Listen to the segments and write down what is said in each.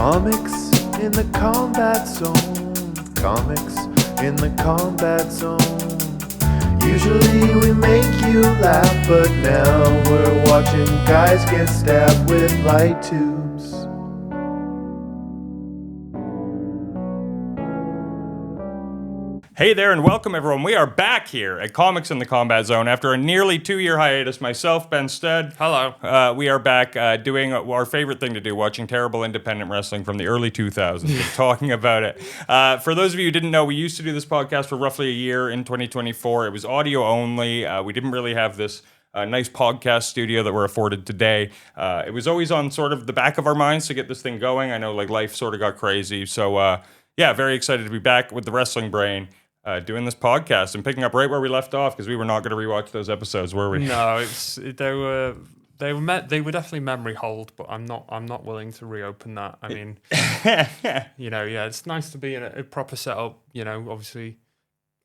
Comics in the combat zone. Comics in the combat zone. Usually we make you laugh, but now we're watching guys get stabbed with light tubes. Hey there and welcome everyone. We are back here at Comics in the Combat Zone after a nearly 2-year hiatus. Myself, Ben Stead. Hello. We are back doing our favorite thing to do, watching terrible independent wrestling from the early 2000s and talking about it. For those of you who didn't know, we used to do this podcast for roughly a year in 2024. It was audio only. We didn't really have this nice podcast studio that we're afforded today. It was always on sort of the back of our minds to get this thing going. I know like life sort of got crazy. So yeah, very excited to be back with the Wrestling Brain. Doing this podcast and picking up right where we left off because we were not going to rewatch those episodes, were we? No, they were definitely memory hold, but I'm not willing to reopen that. I mean, it's nice to be in a proper setup. You know, obviously,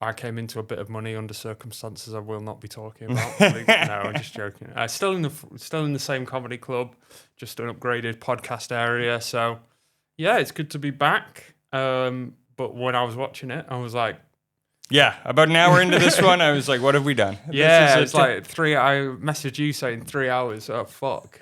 I came into a bit of money under circumstances I will not be talking about. No, I'm just joking. Still in the same comedy club, just an upgraded podcast area. So yeah, it's good to be back. But when I was watching it, I was like. Yeah, about an hour into this one, I was like, what have we done? Yeah, it's like I messaged you saying 3 hours. Oh, fuck.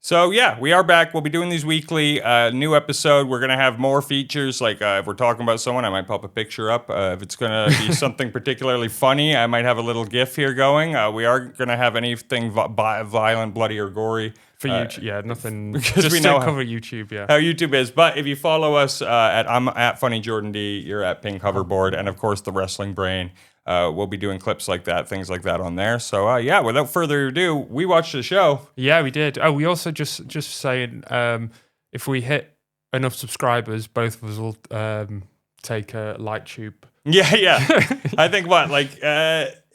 So, yeah, we are back. We'll be doing these weekly. New episode. We're going to have more features. Like, if we're talking about someone, I might pop a picture up. If it's going to be something particularly funny, I might have a little GIF here going. We are going to have anything violent, bloody, or gory. For YouTube, yeah, nothing. Because just we know cover YouTube, yeah. How YouTube is. But if you follow us I'm at Funny Jordan D, you're at Pink Hoverboard, and of course the Wrestling Brain. We'll be doing clips like that, things like that on there. So yeah, without further ado, we watched the show. Yeah, we did. Oh, we also just saying if we hit enough subscribers, both of us will take a light tube. Yeah. I think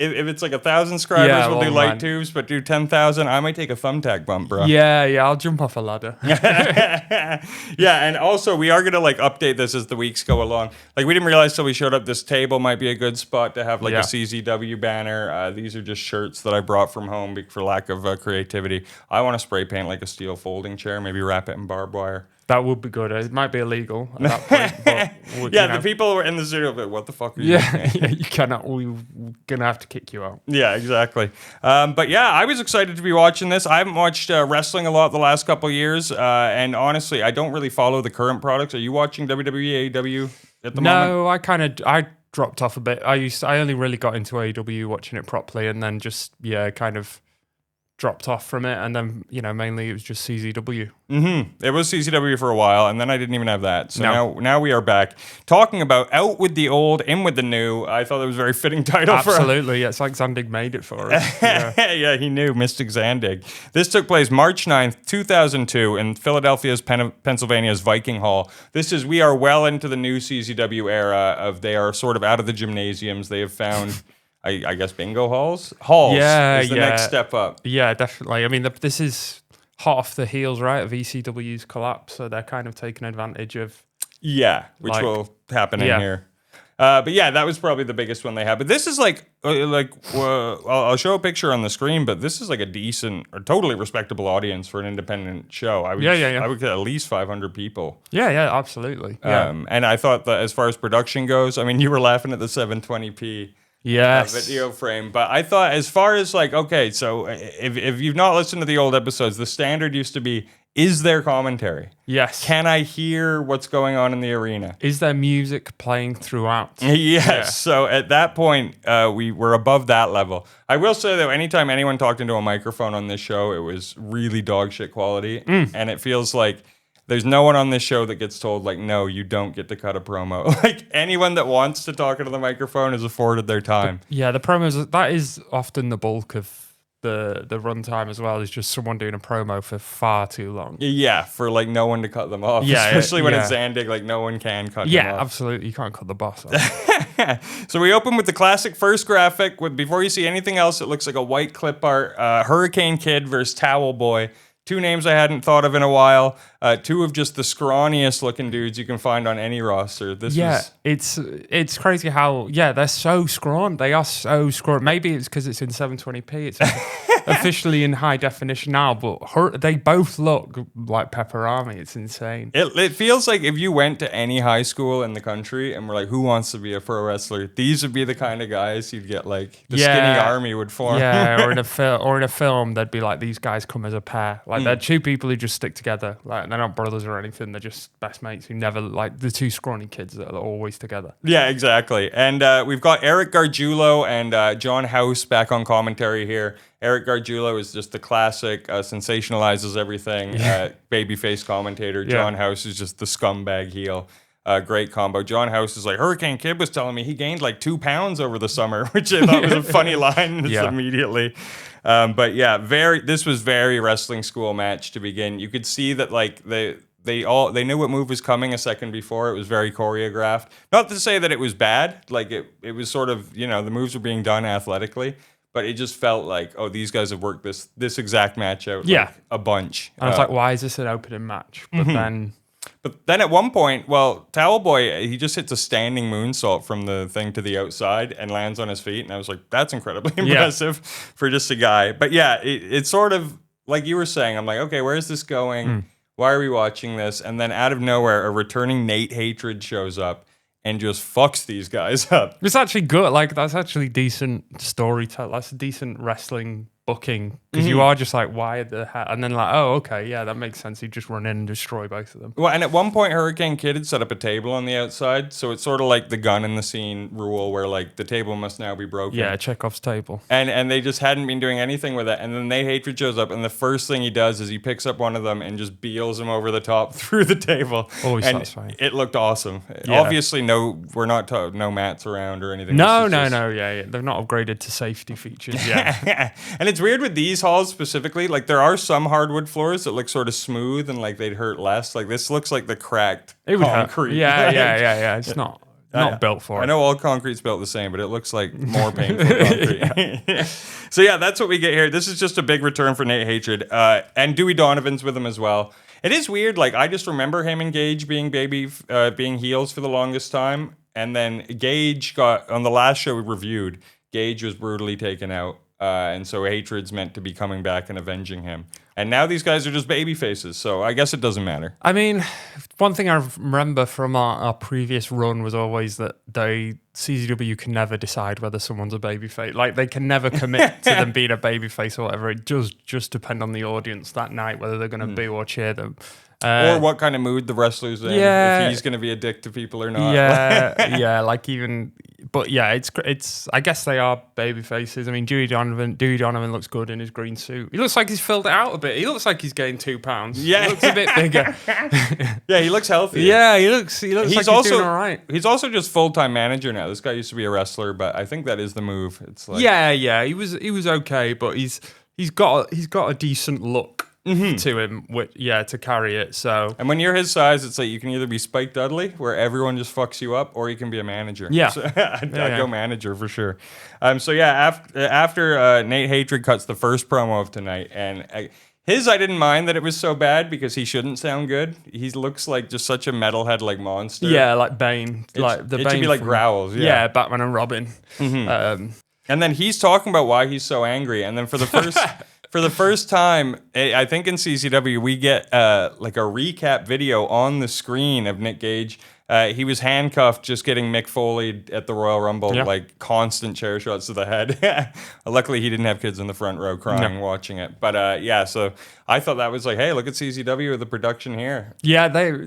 if it's like 1,000 subscribers, we'll do light tubes, but do 10,000, I might take a thumbtack bump, bro. Yeah, I'll jump off a ladder. Yeah, and also we are gonna update this as the weeks go along. Like we didn't realize till we showed up this table might be a good spot to have a CZW banner. These are just shirts that I brought from home for lack of creativity. I want to spray paint like a steel folding chair, maybe wrap it in barbed wire. That would be good. It might be illegal at that point. But the people were in the studio like, what the fuck are you doing? Yeah, you cannot. We're going to have to kick you out. Yeah, exactly. But yeah, I was excited to be watching this. I haven't watched wrestling a lot the last couple of years. And honestly, I don't really follow the current products. Are you watching WWE, AEW at the moment? No, I dropped off a bit. I only really got into AEW watching it properly and then just, kind of dropped off from it, and then mainly it was just CZW. It was CZW for a while, and then I didn't even have that. So now we are back talking about out with the old, in with the new. I thought it was a very fitting title. Absolutely, yeah, it's like Zandig made it for us. Yeah, he knew, Mystic Zandig. This took place March 9th, 2002 in Philadelphia's, Pennsylvania's Viking Hall. We are well into the new CZW era they are sort of out of the gymnasiums. They have found I guess bingo halls is the next step up. Yeah, definitely. I mean, this is hot off the heels, right, of ECW's collapse, so they're kind of taking advantage of... Yeah, which will happen in here. But yeah, that was probably the biggest one they had. But this is I'll show a picture on the screen, but this is like a decent or totally respectable audience for an independent show. I would get at least 500 people. Yeah, absolutely. And I thought that as far as production goes, I mean, you were laughing at the 720p. Yes. Video frame. But I thought as far as okay, so if you've not listened to the old episodes, the standard used to be, is there commentary? Yes. Can I hear what's going on in the arena? Is there music playing throughout? Yes. Yeah. So at that point, we were above that level. I will say though, anytime anyone talked into a microphone on this show, it was really dog shit quality. And it feels like there's no one on this show that gets told, no, you don't get to cut a promo. Anyone that wants to talk into the microphone is afforded their time. Yeah, the promos, that is often the bulk of the runtime as well, is just someone doing a promo for far too long. Yeah, for no one to cut them off. Yeah, especially when it's Zandig, no one can cut him off. Yeah, absolutely. You can't cut the boss off. So we open with the classic first graphic. Before you see anything else, it looks like a white clip art. Hurricane Kid versus Towel Boy. Two names I hadn't thought of in a while. Two of just the scrawniest looking dudes you can find on any roster. It's crazy how they're so scrawny. They are so scrawny. Maybe it's because it's in 720p. It's officially in high definition now, but they both look like Pepperami. It's insane. It feels like if you went to any high school in the country and were like, who wants to be a pro wrestler? These would be the kind of guys you'd get, like the skinny army would form. Yeah, or in a film, they'd be like, these guys come as a pair. Like they're two people who just stick together. Like they're not brothers or anything. They're just best mates who never, like the two scrawny kids that are always together. Yeah, exactly. And we've got Eric Gargiulo and John House back on commentary here. Eric Gargiulo is just the classic, sensationalizes everything, babyface commentator. John House is just the scumbag heel. Great combo. John House is like, Hurricane Kid was telling me he gained like 2 pounds over the summer, which I thought was a funny line immediately. But yeah, this was very wrestling school match to begin. You could see that like they knew what move was coming a second before. It was very choreographed. Not to say that it was bad. Like it was sort of, the moves were being done athletically. But it just felt like, these guys have worked this exact match out like a bunch. And I was like, why is this an opening match? But then at one point, Towel Boy, he just hits a standing moonsault from the thing to the outside and lands on his feet. And I was like, that's incredibly impressive for just a guy. But yeah, it's sort of like you were saying. I'm like, okay, where is this going? Why are we watching this? And then out of nowhere, a returning Nate Hatred shows up and just fucks these guys up. It's actually good. Like, that's actually decent storytelling. That's decent wrestling booking. Because you are just like, why the hell? And then like, oh, okay, yeah, that makes sense. You just run in and destroy both of them. Well, and at one point, Hurricane Kid had set up a table on the outside. So it's sort of like the gun in the scene rule where like the table must now be broken. Yeah, Chekhov's table. And they just hadn't been doing anything with it. And then Nate Hatred shows up and the first thing he does is he picks up one of them and just beels him over the top through the table. Always and satisfying. It looked awesome. Yeah. Obviously, we're not no mats around or anything. No. Yeah. They're not upgraded to safety features. Yeah. And it's weird with these halls specifically. Like there are some hardwood floors that look sort of smooth and like they'd hurt less. Like this looks like the cracked concrete. Yeah. It's not built for it. I know all concrete's built the same, but it looks like more painful concrete. So yeah, that's what we get here. This is just a big return for Nate Hatred. And Dewey Donovan's with him as well. It is weird. Like I just remember him and Gage being being heels for the longest time. And then Gage got, on the last show we reviewed, Gage was brutally taken out. And so Hatred's meant to be coming back and avenging him. And now these guys are just baby faces, so I guess it doesn't matter. I mean, one thing I remember from our previous run was always that CZW can never decide whether someone's a babyface. Like, they can never commit to them being a babyface or whatever. It does just depend on the audience that night, whether they're going to boo or cheer them. Or what kind of mood the wrestler's in, if he's going to be a dick to people or not. But yeah, it's. I guess they are baby faces. I mean, Dewey Donovan looks good in his green suit. He looks like he's filled it out a bit. He looks like he's gained 2 pounds. Yeah, he looks a bit bigger. Yeah, he looks healthy. Yeah, he looks like he's doing all right. He's also just full-time manager now. This guy used to be a wrestler, but I think that is the move. It's like he was okay, but he's got a decent look. To him, to carry it. So, and when you're his size, it's like you can either be Spike Dudley, where everyone just fucks you up, or you can be a manager. Yeah, so, I'd go manager for sure. After Nate Hatred cuts the first promo of tonight, and I didn't mind that it was so bad because he shouldn't sound good. He looks like just such a metalhead, like monster. Yeah, like Bane. It should be like Growls. Yeah, Batman and Robin. And then he's talking about why he's so angry, and then for the first. For the first time, I think in CCW, we get like a recap video on the screen of Nick Gage. He was handcuffed just getting Mick Foley at the Royal Rumble, like constant chair shots to the head. Luckily, he didn't have kids in the front row crying watching it. But so I thought that was like, hey, look at CCW with the production here. Yeah, they're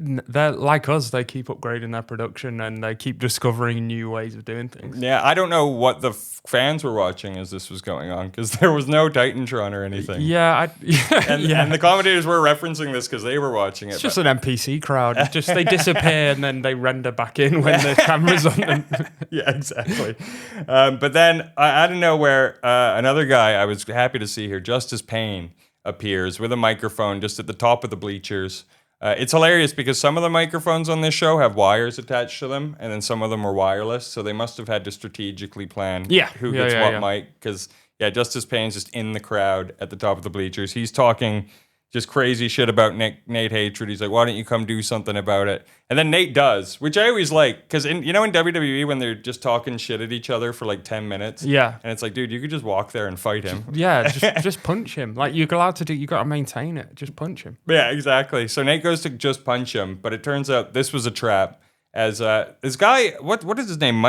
like us. They keep upgrading their production and they keep discovering new ways of doing things. Yeah, I don't know what the fans were watching as this was going on because there was no Titantron or anything. And the commentators were referencing this because they were watching it. It's just an NPC crowd. It's just they disappear and then they render back in when the camera's on them. Yeah, exactly. But then out of nowhere, another guy I was happy to see here, Justice Payne, appears with a microphone just at the top of the bleachers. It's hilarious because some of the microphones on this show have wires attached to them, and then some of them are wireless, so they must have had to strategically plan who gets what mic. Because, Justice Payne's just in the crowd at the top of the bleachers. He's talking just crazy shit about Nate Hatred. He's like, why don't you come do something about it? And then Nate does, which I always like, because in WWE when they're just talking shit at each other for like 10 minutes, Yeah. and it's like, dude, you could just walk there and fight him. Yeah, just punch him. Like, you're allowed to do, you got to maintain it. Just punch him. Yeah, exactly. So Nate goes to just punch him, but it turns out this was a trap. As this guy, what is his name?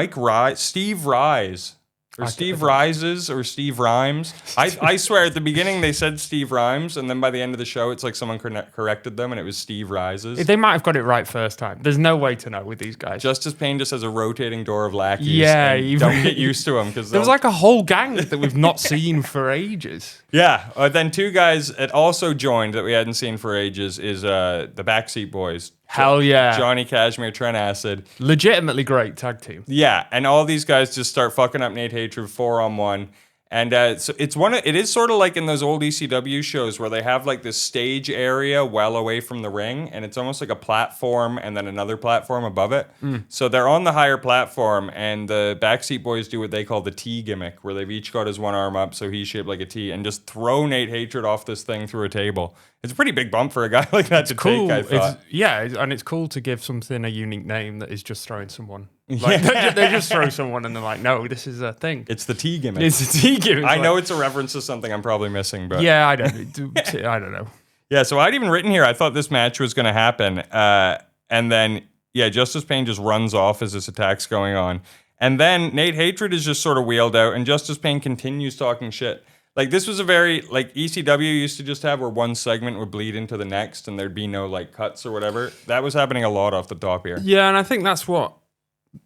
Steve Rise. Or Steve Rises or Steve Rhymes. I swear at the beginning they said Steve Rhymes, and then by the end of the show it's like someone corrected them and it was Steve Rises. They might have got it right first time. There's no way to know with these guys. Justice Payne just has a rotating door of lackeys. Yeah, don't get used to them because there was like a whole gang that we've not seen for ages. Yeah, then two guys that also joined that we hadn't seen for ages is the Backseat Boys. Hell yeah. Johnny Cashmere, Trent Acid. Legitimately great tag team. Yeah, and all these guys just start fucking up Nate Hatred 4-on-1. And so it is sort of like in those old ECW shows where they have like this stage area well away from the ring, and it's almost like a platform and then another platform above it. So they're on the higher platform, and the Backseat Boys do what they call the T gimmick, where they've each got his one arm up so he's shaped like a T, and just throw Nate Hatred off this thing through a table. It's a pretty big bump for a guy like that to take, I thought. And it's cool to give something a unique name that is just throwing someone. Like, they just throw someone and they're like, no, this is a thing. It's the T gimmick. It's a T gimmick. I know it's a reference to something I'm probably missing, but... Yeah, I don't know. Yeah, so I'd even written here, I thought this match was going to happen. And then, Justice Payne just runs off as this attack's going on. And then Nate Hatred is just sort of wheeled out, and Justice Payne continues talking shit. Like, this was a very, like, ECW used to just have where one segment would bleed into the next and thered be no, like, cuts or whatever. That was happening a lot off the top here. Yeah, and I think that's what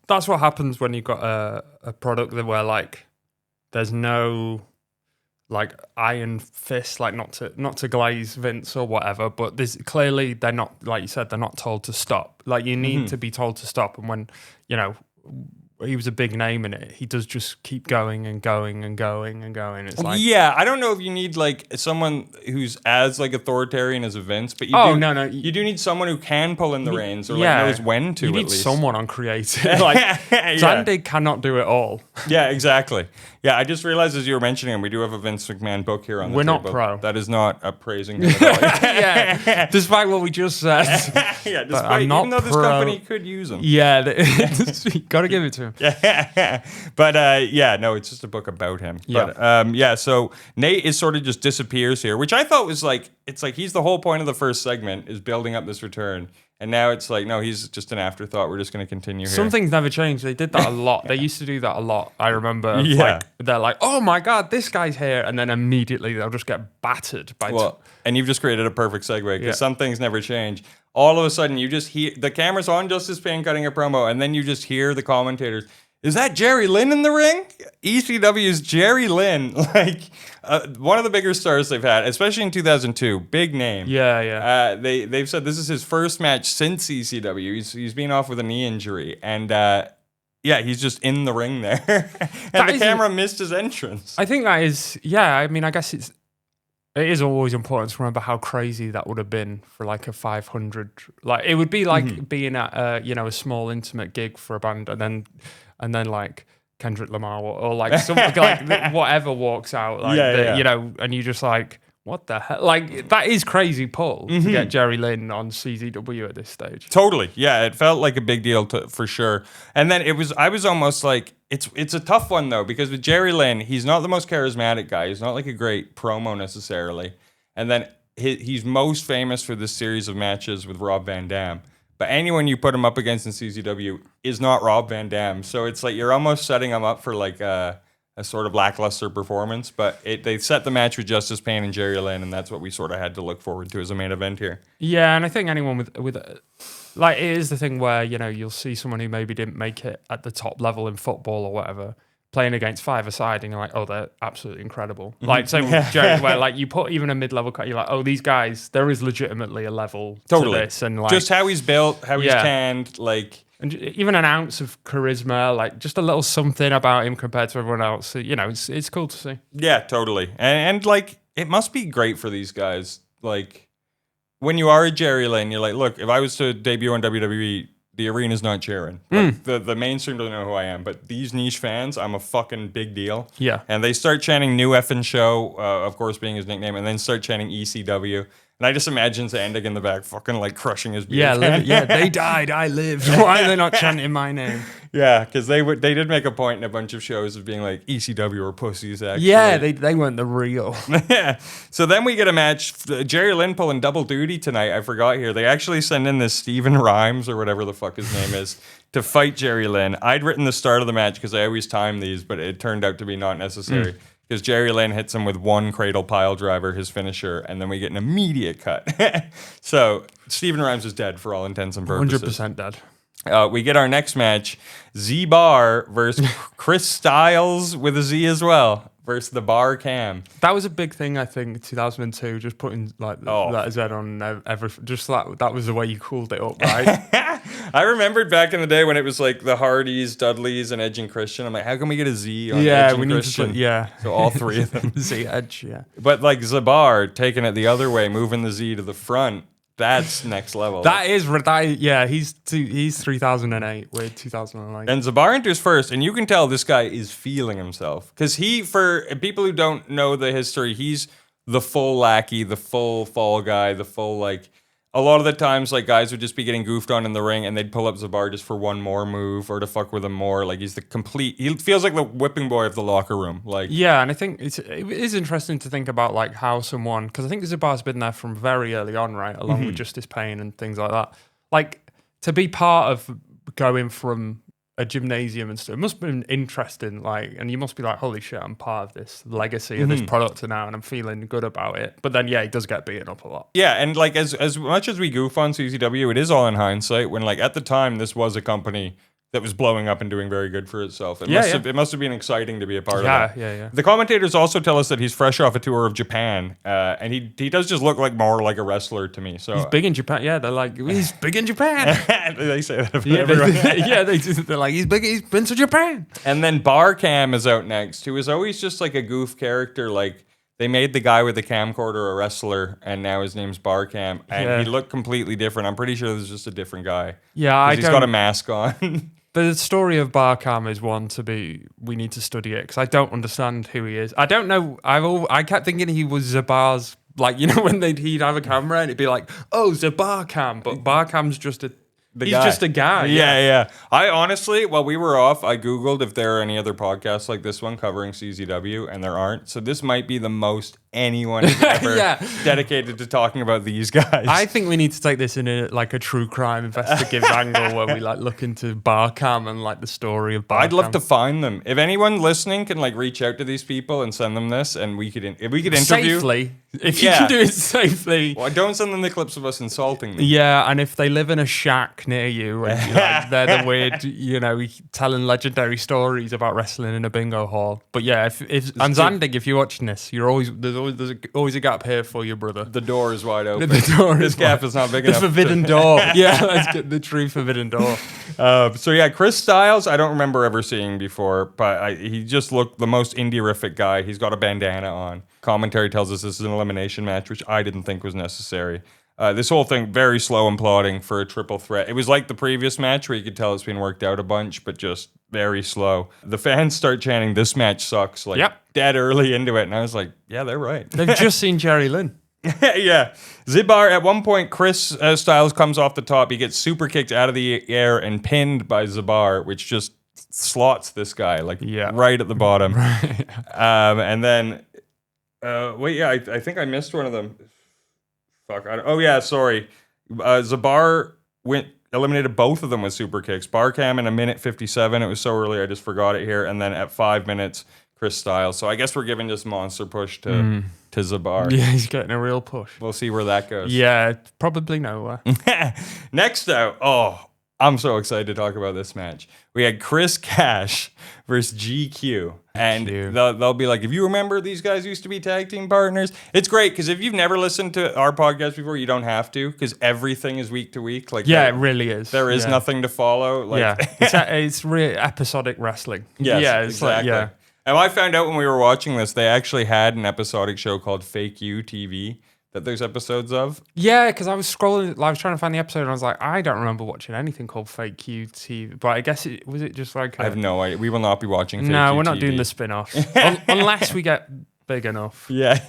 happens when you've got a product that where, like, there's no, like, iron fist, like, not to glaze Vince or whatever, but there's clearly they're not, like you said, they're not told to stop. Like, you need to be told to stop, and when, he was a big name in it, he does just keep going and going and going and going. It's like, yeah, I don't know if you need like someone who's as like authoritarian as a Vince, but you do need someone who can pull in the reins or like knows when to. You need at least someone on creative. Like Zandig cannot do it all. Yeah, exactly. Yeah, I just realized as you were mentioning him, we do have a Vince McMahon book here on the table. We're not pro. That is not a praising him at all. Yeah, despite what we just said. Yeah, even though this company could use him. Yeah, got to give it to him. Yeah, but no, it's just a book about him. Yeah. But so Nate is sort of just disappears here, which I thought was like, it's like he's the whole point of the first segment is building up this return. And now it's like, no, he's just an afterthought. We're just going to continue here. Some things never change. They did that a lot. They used to do that a lot. I remember. Yeah. Like, they're like, oh my God, this guy's here. And then immediately they'll just get battered by... and you've just created a perfect segue because some things never change. All of a sudden, you just hear... The camera's on Justice Payne cutting a promo, and then you just hear the commentators... Is that Jerry Lynn in the ring? ECW's Jerry Lynn, like one of the bigger stars they've had, especially in 2002. Big name. Yeah. They've said this is his first match since ECW. He's been off with a knee injury, and he's just in the ring there, and the camera missed his entrance. I think that is. Yeah, I mean, I guess it is always important to remember how crazy that would have been for like a 500. Like it would be like being at a small intimate gig for a band, and then like Kendrick Lamar or like something like whatever walks out, like and you just like, what the hell? Like that is crazy pull to get Jerry Lynn on CZW at this stage. Totally, yeah, it felt like a big deal for sure. And then I was almost like, it's a tough one though because with Jerry Lynn, he's not the most charismatic guy. He's not like a great promo necessarily. And then he's most famous for this series of matches with Rob Van Dam. But anyone you put him up against in CZW is not Rob Van Dam. So it's like you're almost setting him up for like a sort of lackluster performance. But they set the match with Justice Payne and Jerry Lynn, and that's what we sort of had to look forward to as a main event here. Yeah, and I think anyone with like, it is the thing where, you'll see someone who maybe didn't make it at the top level in football or whatever, playing against five-a-side, and you're like, oh, they're absolutely incredible. Like, same with Jerry, where like you put even a mid-level cut, you're like, oh, these guys, there is legitimately a level to this, and like just how he's built, how he's canned, like, and even an ounce of charisma, like just a little something about him compared to everyone else. It's cool to see. Yeah, totally, and like it must be great for these guys. Like when you are a Jerry Lynn, you're like, look, if I was to debut on WWE. The arena's not cheering. Like, the mainstream doesn't know who I am, but these niche fans, I'm a fucking big deal. Yeah. And they start chanting New Effin' Show, of course being his nickname, and then start chanting ECW. And I just imagine Zandig in the back fucking like crushing his beer. They died, I lived. Why are they not chanting my name? Yeah, because they did make a point in a bunch of shows of being like ECW or pussies, actually. Yeah, they weren't the real. Yeah. So then we get a match. Jerry Lynn pulling double duty tonight. I forgot here. They actually send in this Stephen Rhymes or whatever the fuck his name is to fight Jerry Lynn. I'd written the start of the match because I always time these, but it turned out to be not necessary. Because Jerry Lynn hits him with one cradle pile driver, his finisher, and then we get an immediate cut. So Stephen Rhymes is dead for all intents and purposes. 100% dead. We get our next match, Z-Bar versus Chris Styles with a Z as well, versus the Bar Cam. That was a big thing, I think, 2002, just putting like that Z on everything. Just that was the way you cooled it up, right? I remembered back in the day when it was like the Hardys, Dudleys, and Edge and Christian. I'm like, how can we get a Z on Edge and Christian? So all three of them. Z Edge, yeah. But like Zabar taking it the other way, moving the Z to the front. That's next level. He's 3008. We're 2009. And Zabar enters first, and you can tell this guy is feeling himself. Because for people who don't know the history, he's the full lackey, the full fall guy, the full like... A lot of the times, like, guys would just be getting goofed on in the ring, and they'd pull up Zabar just for one more move or to fuck with him more. Like, he's the complete... He feels like the whipping boy of the locker room. Like, yeah, and I think it is interesting to think about, like, how someone... Because I think Zabar's been there from very early on, right? Along with Justice Payne and things like that. Like, to be part of going from a gymnasium and stuff, it must have been interesting, like, and you must be like, holy shit, I'm part of this legacy of this product now, and I'm feeling good about it. But then, yeah, he does get beaten up a lot. Yeah, and like as much as we goof on CZW, it is all in hindsight. When like at the time, this was a company that was blowing up and doing very good for itself. It must have been exciting to be a part of that. Yeah. The commentators also tell us that he's fresh off a tour of Japan, and he does just look like more like a wrestler to me. So he's big in Japan. Yeah, they're like, he's big in Japan. They say that about everyone. They're like, he's big. He's been to Japan. And then Bar Cam is out next, who is always just like a goof character. Like they made the guy with the camcorder a wrestler, and now his name's Bar Cam, and he looked completely different. I'm pretty sure this is just a different guy. Yeah, he's got a mask on. The story of Barcam is one we need to study it because I don't understand who he is. I don't know. I kept thinking he was Zabar's, like, you know, when he'd have a camera and it'd be like, oh, Zabarcam, but Barcam's just just a guy. Yeah. I honestly, while we were off, I Googled if there are any other podcasts like this one covering CZW, and there aren't. So this might be the most anyone has ever dedicated to talking about these guys. I think we need to take this in a true crime investigative angle where we like look into Barcam and like the story of Barcam. I'd love to find them. If anyone listening can like reach out to these people and send them this, and we could interview safely. If you can do it safely. Well, don't send them the clips of us insulting them. Yeah, and if they live in a shack near you, and they're the weird, telling legendary stories about wrestling in a bingo hall. But yeah, if Zandig, if you're watching this, there's always a gap here for you, brother. The door is wide open. The door this gap is not big enough. The forbidden door. Yeah, let's get the true forbidden door. So yeah, Chris Styles, I don't remember ever seeing before, but he just looked the most indie-rific guy. He's got a bandana on. Commentary tells us this is an elimination match, which I didn't think was necessary. This whole thing, very slow and plodding for a triple threat. It was like the previous match where you could tell it's been worked out a bunch, but just very slow. The fans start chanting, this match sucks, dead early into it. And I was like, yeah, they're right. They've just seen Jerry Lynn. Yeah. Zibar, at one point, Chris Styles comes off the top. He gets super kicked out of the air and pinned by Zabar, which just slots this guy, right at the bottom. And then... I think I missed one of them. Fuck. Sorry. Zabar eliminated both of them with super kicks. Barcam in 1:57. It was so early, I just forgot it here. And then at 5 minutes, Chris Styles. So I guess we're giving this monster push to Zabar. Yeah, he's getting a real push. We'll see where that goes. Yeah, probably nowhere. Next out, I'm so excited to talk about this match. We had Chris Cash versus GQ. And they'll be like, if you remember, these guys used to be tag team partners. It's great, because if you've never listened to our podcast before, you don't have to, because everything is week to week. It really is. There is nothing to follow. It's really episodic wrestling. Yes, exactly. And I found out when we were watching this, they actually had an episodic show called Fake You TV that there's episodes of. Yeah, because I was scrolling, I was trying to find the episode, and I was like, I don't remember watching anything called Fake QT, but I guess it just like... I have no idea. We will not be watching Fake No, QTV. we're not doing the spin-off. Unless we get big enough. Yeah.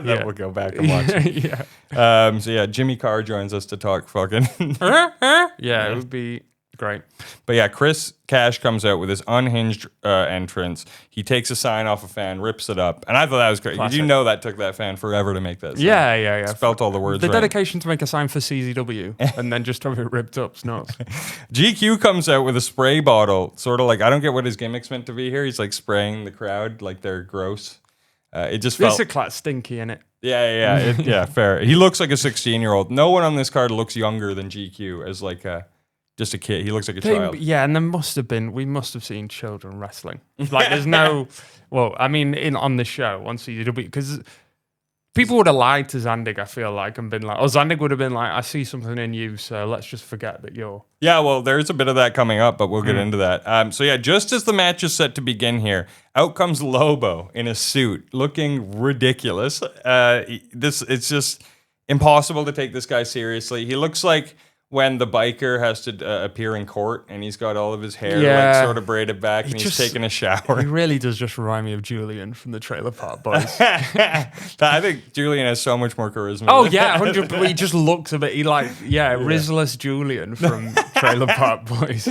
Then we'll go back and watch it. Yeah. So yeah, Jimmy Carr joins us to talk fucking. Yeah, it would be great. But yeah, Chris Cash comes out with his unhinged entrance. He takes a sign off a fan, rips it up, and I thought that was great. Did you know that took that fan forever to make that sign? Yeah. Spelt all the words The right. dedication to make a sign for CZW and then just have it ripped up. It's nuts. GQ comes out with a spray bottle, sort of like, I don't get what his gimmick's meant to be here. He's like spraying the crowd like they're gross. It just felt... It's a clat stinky, innit? Yeah, fair. He looks like a 16-year-old. No one on this card looks younger than GQ as like just a kid. He looks like a child. Yeah, and we must have seen children wrestling. Like, there's no, well, I mean, on the show on CZW, because people would have lied to Zandig, I feel like, and been like, Zandig would have been like, I see something in you, so let's just forget that you're... Yeah, well, there's a bit of that coming up, but we'll get into that. So yeah, just as the match is set to begin here, out comes Lobo in a suit, looking ridiculous. It's just impossible to take this guy seriously. He looks like when the biker has to appear in court and he's got all of his hair like sort of braided back and he's taking a shower. He really does just remind me of Julian from the Trailer Park Boys. I think Julian has so much more charisma. Oh yeah, 100. He just looks a bit. Rizzless Julian from Trailer Park Boys.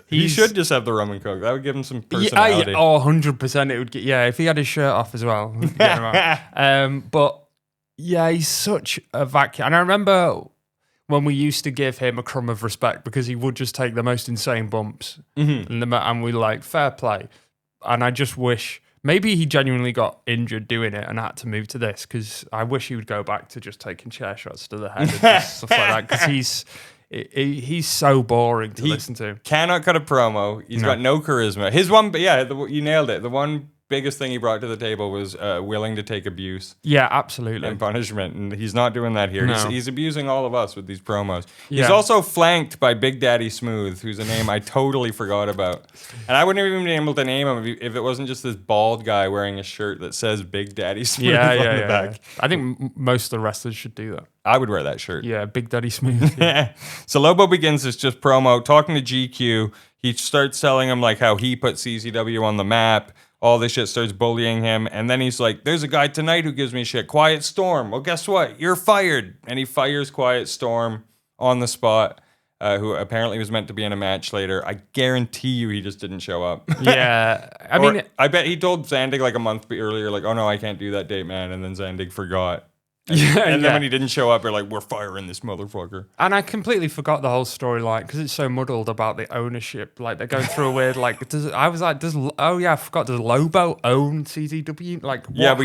He should just have the rum and coke. That would give him some personality. 100%. It would get. Yeah, if he had his shirt off as well. Get him out. But yeah, he's such a vacuum. And I remember when we used to give him a crumb of respect because he would just take the most insane bumps. And we like, fair play. And I just wish, maybe he genuinely got injured doing it and had to move to this, because I wish he would go back to just taking chair shots to the head and stuff like that, because he's so boring to listen to. Cannot cut a promo. He's got no charisma. His one, you nailed it. The one biggest thing he brought to the table was willing to take abuse. Yeah, absolutely. And punishment. And he's not doing that here. No. He's abusing all of us with these promos. Yeah. He's also flanked by Big Daddy Smooth, who's a name I totally forgot about. And I wouldn't have even been able to name him if it wasn't just this bald guy wearing a shirt that says Big Daddy Smooth on the back. I think most of the wrestlers should do that. I would wear that shirt. Yeah, Big Daddy Smooth. Yeah. So Lobo begins this just promo, talking to GQ. He starts telling him like how he put CZW on the map. All this shit, starts bullying him. And then he's like, there's a guy tonight who gives me shit. Quiet Storm. Well, guess what? You're fired. And he fires Quiet Storm on the spot, who apparently was meant to be in a match later. I guarantee you he just didn't show up. Yeah. I bet he told Zandig like a month earlier, like, oh no, I can't do that date, man. And then Zandig forgot. And then when he didn't show up, they're like, we're firing this motherfucker. And I completely forgot the whole storyline because it's so muddled about the ownership. Like, they're going through a weird, like, I forgot, does Lobo own CZW? Like, what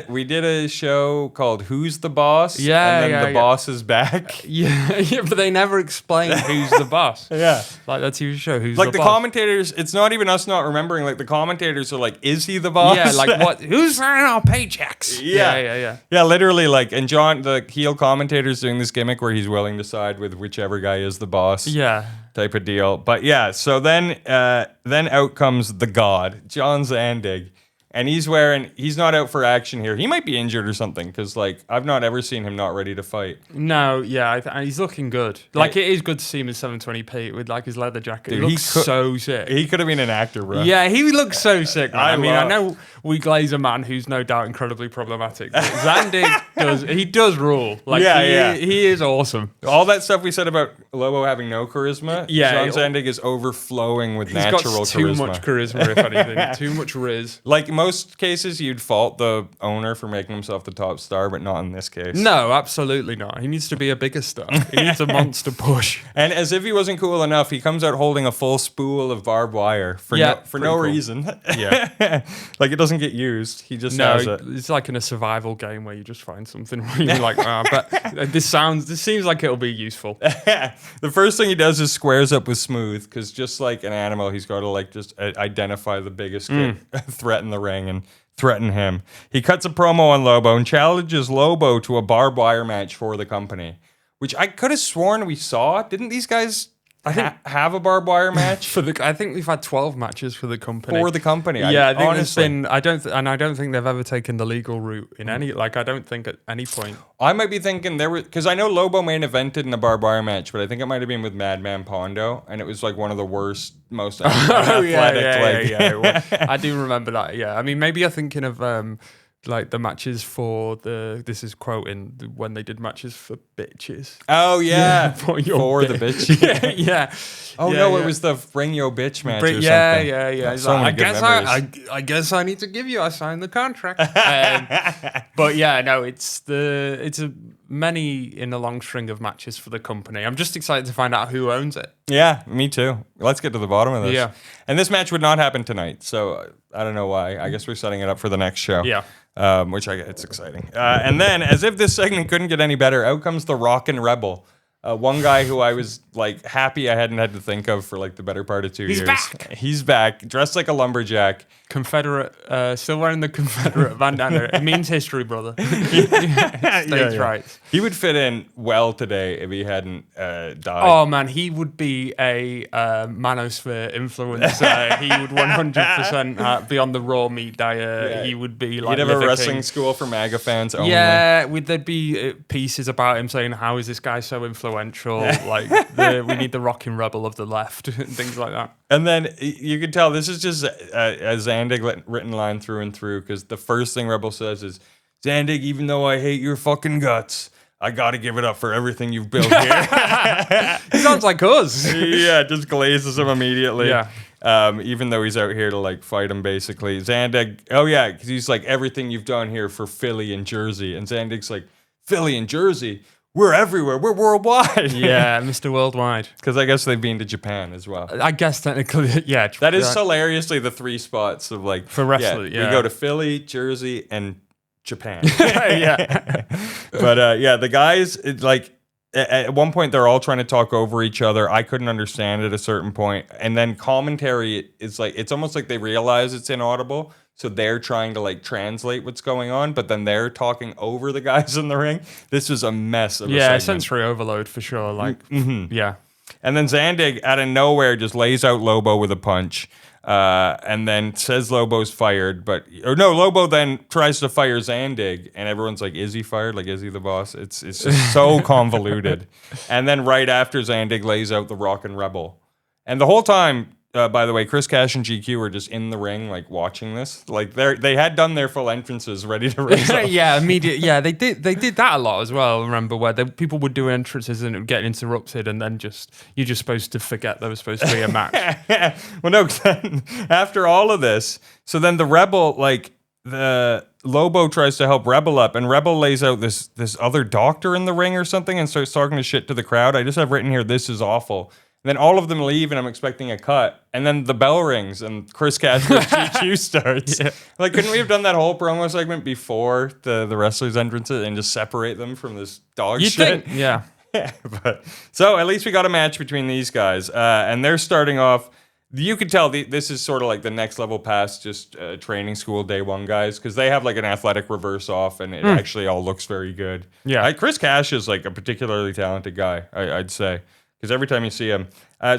we did a show called Who's the Boss? Yeah, and then the boss is back. Yeah, but they never explain who's the boss. Yeah. Like, that TV show, who's like the the boss? commentators, it's not even us not remembering, like, the commentators are like, is he the boss? Yeah, like, what? Who's signing our paychecks? Yeah, literally, like, and John, the heel commentator's doing this gimmick where he's willing to side with whichever guy is the boss. Yeah. Type of deal. But yeah, so then out comes the God, John Zandig. And he's not out for action here. He might be injured or something, because like I've not ever seen him not ready to fight. No, yeah, and he's looking good. Like, it is good to see him in 720p with like his leather jacket. Dude, he looks so sick. He could have been an actor, bro. Yeah, he looks so sick, man. I know we glaze a man who's no doubt incredibly problematic, but Zandig does rule. Like, he is awesome. All that stuff we said about Lobo having no charisma, John Zandig is overflowing with natural charisma. He's got too much charisma, if anything. Too much riz. Like, most cases, you'd fault the owner for making himself the top star, but not in this case. No, absolutely not. He needs to be a bigger star. He needs a monster push. And as if he wasn't cool enough, he comes out holding a full spool of barbed wire for no cool. reason. Yeah. Like, it doesn't get used. He just has it. It's like in a survival game where you just find something where you're like, but this seems like it'll be useful. The first thing he does is squares up with Smooth, because just like an animal, he's got to like just identify the biggest kid, threaten the ring, and threaten him. He cuts a promo on Lobo and challenges Lobo to a barbed wire match for the company, which I could have sworn we saw. Didn't these guys have a barbed wire match? I think we've had 12 matches for the company. For the company. Yeah, I think there's been. I don't think they've ever taken the legal route in any. Like, I don't think at any point. I might be thinking because I know Lobo main evented in a barbed wire match, but I think it might have been with Madman Pondo, and it was like one of the worst, most athletic. I do remember that. Yeah, I mean, maybe you're thinking of like the matches for this is quoting when they did matches for bitches. Oh yeah, for the bitch. yeah. Oh Yeah, no, yeah. it was the Bring Your Bitch match or Yeah, something. yeah. He's So like, many good memories. I guess I need to give you. I signed the contract. But yeah, no, it's many in a long string of matches for the company. I'm just excited to find out who owns it. Yeah, me too. Let's get to the bottom of this. Yeah. And this match would not happen tonight, so I don't know why. I guess we're setting it up for the next show. Yeah. It's exciting. And then, as if this segment couldn't get any better, out comes the Rockin' Rebel. One guy who I was like happy I hadn't had to think of for like the better part of 2 years. He's back, dressed like a lumberjack. Confederate, still wearing the Confederate bandana. It means history, brother. States' rights. He would fit in well today if he hadn't died. Oh man, he would be a manosphere influencer. He would 100% be on the raw meat diet. Yeah. He would be like He'd have a Liver wrestling King. school for MAGA fans only. Yeah, there'd be pieces about him saying, how is this guy so influential? Like, we need the rocking rebel of the left, and things like that. And then you can tell this is just a Zandig written line through and through, because the first thing Rebel says is, Zandig, even though I hate your fucking guts, I got to give it up for everything you've built here. He sounds like us. Yeah, just glazes him immediately. Yeah. Even though he's out here to like fight him, basically. Zandig, oh yeah, because he's like, everything you've done here for Philly and Jersey. And Zandig's like, Philly and Jersey? We're everywhere. We're worldwide. Yeah, Mr. Worldwide. Because I guess they've been to Japan as well. I guess technically, yeah. That is hilariously the three spots of like... For wrestling, yeah. We go to Philly, Jersey, and Japan. Yeah. But yeah, the guys, at one point, they're all trying to talk over each other. I couldn't understand at a certain point. And then commentary is like, it's almost like they realize it's inaudible. So they're trying to like translate what's going on, but then they're talking over the guys in the ring. This was a mess of a segment. Sensory overload for sure. Like, yeah. And then Zandig, out of nowhere, just lays out Lobo with a punch. And then says Lobo's fired, Lobo then tries to fire Zandig, and everyone's like, is he fired? Like, is he the boss? It's just so convoluted. And then right after, Zandig lays out the Rockin' Rebel. And the whole time, by the way, Chris Cash and GQ were just in the ring, like watching this. Like they had done their full entrances, ready to wrestle. Yeah, immediate. Yeah, they did that a lot as well. Remember where people would do entrances and it would get interrupted, and then you're just supposed to forget there was supposed to be a match. Well, no, 'cause then, after all of this, so then the Rebel, like the Lobo tries to help Rebel up, and Rebel lays out this other doctor in the ring or something and starts talking to shit to the crowd. I just have written here, this is awful. And then all of them leave, and I'm expecting a cut. And then the bell rings, and Chris Cash with GQ starts. Yeah. Like, couldn't we have done that whole promo segment before the wrestlers' entrances and just separate them from this dog shit? Think, yeah. But so at least we got a match between these guys, and they're starting off. You could tell this is sort of like the next level past just training school day one guys, because they have like an athletic reverse off, and it actually all looks very good. Yeah, Chris Cash is like a particularly talented guy, I'd say. Because every time you see him.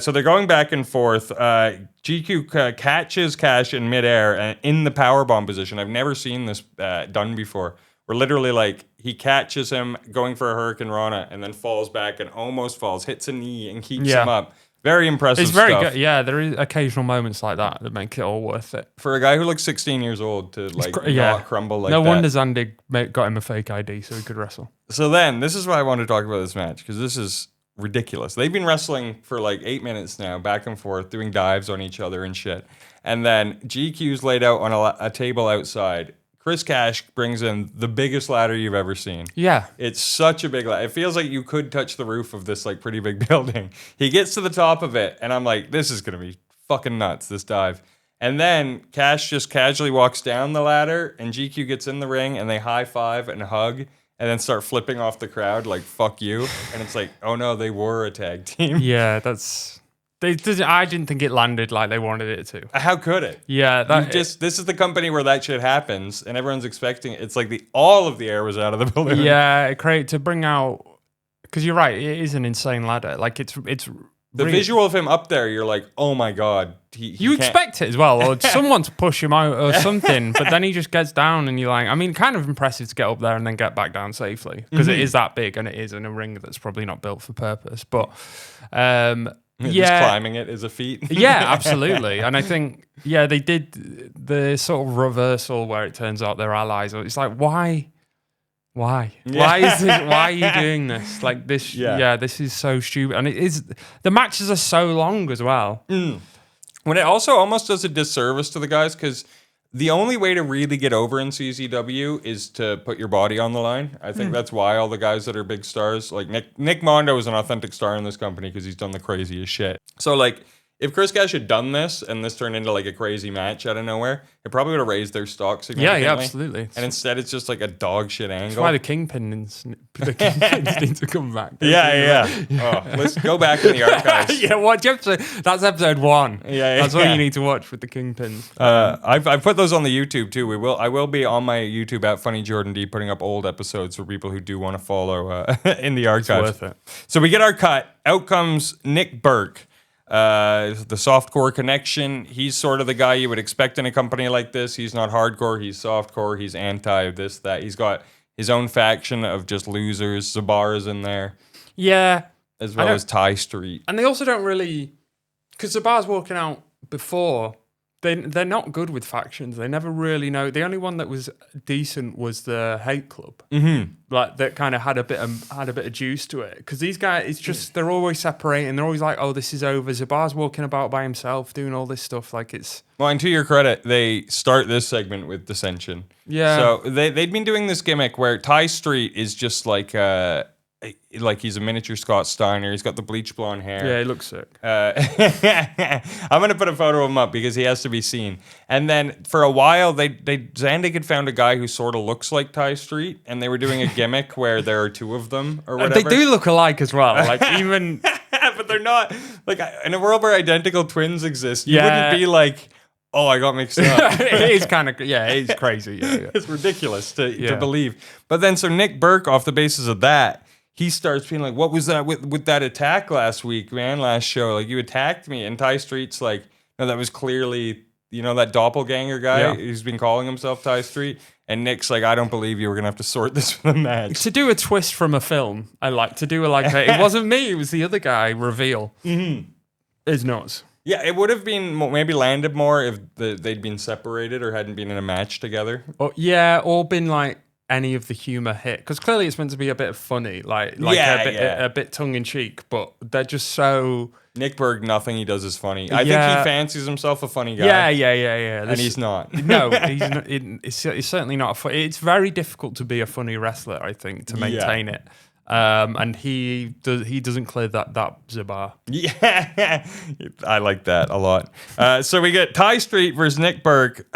So they're going back and forth. GQ catches Cash in midair in the powerbomb position. I've never seen this done before. Where literally, like, he catches him going for a Hurricane Rana and then falls back and almost falls, hits a knee and keeps him up. Very impressive It's very stuff. good. Yeah, there is occasional moments like that make it all worth it. For a guy who looks 16 years old to, like, not crumble like that. No wonder Zandig got him a fake ID so he could wrestle. So then, this is why I want to talk about this match, because this is ridiculous. They've been wrestling for like 8 minutes now, back and forth, doing dives on each other and shit. And then GQ's laid out on a table outside. Chris Cash brings in the biggest ladder you've ever seen. Yeah. It's such a big ladder. It feels like you could touch the roof of this like pretty big building. He gets to the top of it, and I'm like, this is going to be fucking nuts, this dive. And then Cash just casually walks down the ladder, and GQ gets in the ring, and they high five and hug. And then start flipping off the crowd like, fuck you. And it's like, oh no, they were a tag team. Yeah, I didn't think it landed like they wanted it to. How could it? Yeah. This is the company where that shit happens and everyone's expecting it. It's like all of the air was out of the building. Yeah, to bring out, because you're right, it is an insane ladder. Like it's the visual of him up there, you're like, oh my God. You expect it as well, or someone to push him out or something, but then he just gets down and you're like, I mean, kind of impressive to get up there and then get back down safely, because it is that big and it is in a ring that's probably not built for purpose. But Just climbing it is a feat. Yeah, absolutely. And I think, they did the sort of reversal where it turns out they're allies. It's like, why? Why is this? Why are you doing this? Like this? Yeah, this is so stupid. And it is. The matches are so long as well. When it also almost does a disservice to the guys, because the only way to really get over in CZW is to put your body on the line. I think that's why all the guys that are big stars, like Nick Mondo is an authentic star in this company because he's done the craziest shit. So like, if Chris Gash had done this and this turned into like a crazy match out of nowhere, it probably would have raised their stock significantly. Yeah, absolutely. And instead, it's just like a dog shit angle. That's why the Kingpins need to come back. Let's go back in the archives. Watch episode. That's episode 1. That's all you need to watch with the Kingpins. I've put those on the YouTube too. I will be on my YouTube at Funny Jordan D putting up old episodes for people who do want to follow in the archives. It's worth it. So we get our cut. Out comes Nick Burke. The softcore connection. He's sort of the guy you would expect in a company like this. He's not hardcore. He's softcore. He's anti this, that. He's got his own faction of just losers. Zabar's in there. Yeah. As well as Ty Street. And they also don't really... Because Zabar's walking out before... They're not good with factions. They never really know. The only one that was decent was the Hate Club, like that kind of had a bit of juice to it. Because these guys, it's just they're always separating. They're always like, "Oh, this is over." Zabar's walking about by himself, doing all this stuff. Like it's. Well, and to your credit, they start this segment with dissension. Yeah. So they'd been doing this gimmick where Ty Street is just like he's a miniature Scott Steiner. He's got the bleach blonde hair. Yeah, he looks sick. I'm going to put a photo of him up because he has to be seen. And then for a while, Zandig had found a guy who sort of looks like Ty Street, and they were doing a gimmick where there are two of them or whatever. They do look alike as well. Like even, but they're not like in a world where identical twins exist. You wouldn't be like, oh, I got mixed up. It is kind of, it is crazy. Yeah. It's ridiculous to believe. But then so Nick Burke, off the basis of that, he starts being like, what was that with that attack last week, man, last show? Like, you attacked me. And Ty Street's like, no, that was clearly, that doppelganger guy who's been calling himself Ty Street. And Nick's like, I don't believe you. We're going to have to sort this for the match. To do a twist from a film, I like to do it wasn't me, it was the other guy, reveal. Is nuts. Yeah, it would have been maybe landed more if they'd been separated or hadn't been in a match together. Or been like, any of the humor hit, because clearly it's meant to be a bit funny, a bit tongue in cheek, but they're just so. Nick Berg, nothing he does is funny. I think he fancies himself a funny guy. Yeah. And he's not. No, he's not. It's certainly not. It's very difficult to be a funny wrestler, I think, to maintain it. And he doesn't clear that Zabar. Yeah, I like that a lot. So we get Ty Street versus Nick Berg.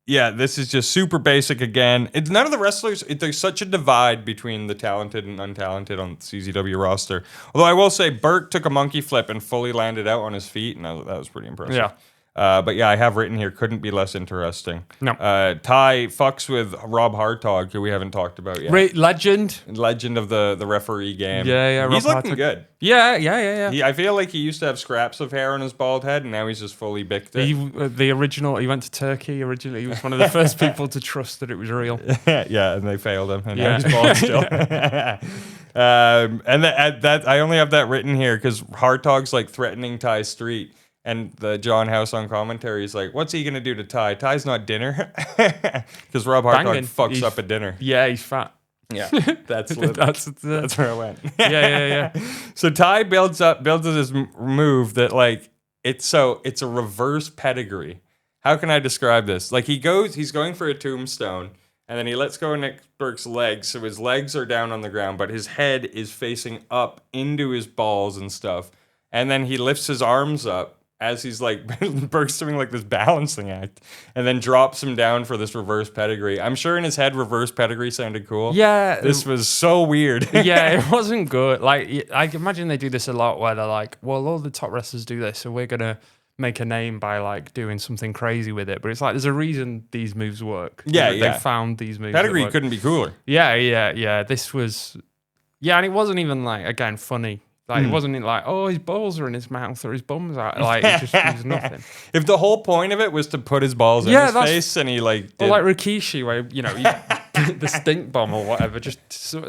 Yeah, this is just super basic again. None of the wrestlers, there's such a divide between the talented and untalented on the CZW roster. Although I will say, Burke took a monkey flip and fully landed out on his feet, and that was pretty impressive. Yeah. But yeah, I have written here, couldn't be less interesting. No. Ty fucks with Rob Hartog, who we haven't talked about yet. Legend of the referee game. Yeah. He's Rob looking Hartog. good. Yeah. I feel like he used to have scraps of hair on his bald head, and now he's just fully bicked it. The original, he went to Turkey originally. He was one of the first people to trust that it was real. Yeah, and they failed him, and now he's bald still. And that I only have that written here because Hartog's like threatening Ty Street. And the John House on commentary is like, what's he going to do to Ty? Ty's not dinner. Because Rob Hartog fucks up a dinner. Yeah, he's fat. Yeah, that's where I went. Yeah. So Ty builds this move that like, it's a reverse pedigree. How can I describe this? Like he's going for a tombstone, and then he lets go of Nick Burke's legs. So his legs are down on the ground, but his head is facing up into his balls and stuff. And then he lifts his arms up as he's like, Burke's doing like this balancing act, and then drops him down for this reverse pedigree. I'm sure in his head, reverse pedigree sounded cool. Yeah. This was so weird. Yeah, it wasn't good. Like, I imagine they do this a lot where they're like, well, all the top wrestlers do this, so we're going to make a name by like doing something crazy with it. But it's like, there's a reason these moves work. They found these moves. Pedigree couldn't be cooler. Yeah. This was, and it wasn't even like, again, funny. Like it wasn't like, oh, his balls are in his mouth or his bum's out. Like it just was nothing. If the whole point of it was to put his balls in his face and he like or like Rikishi, where the stink bomb or whatever, just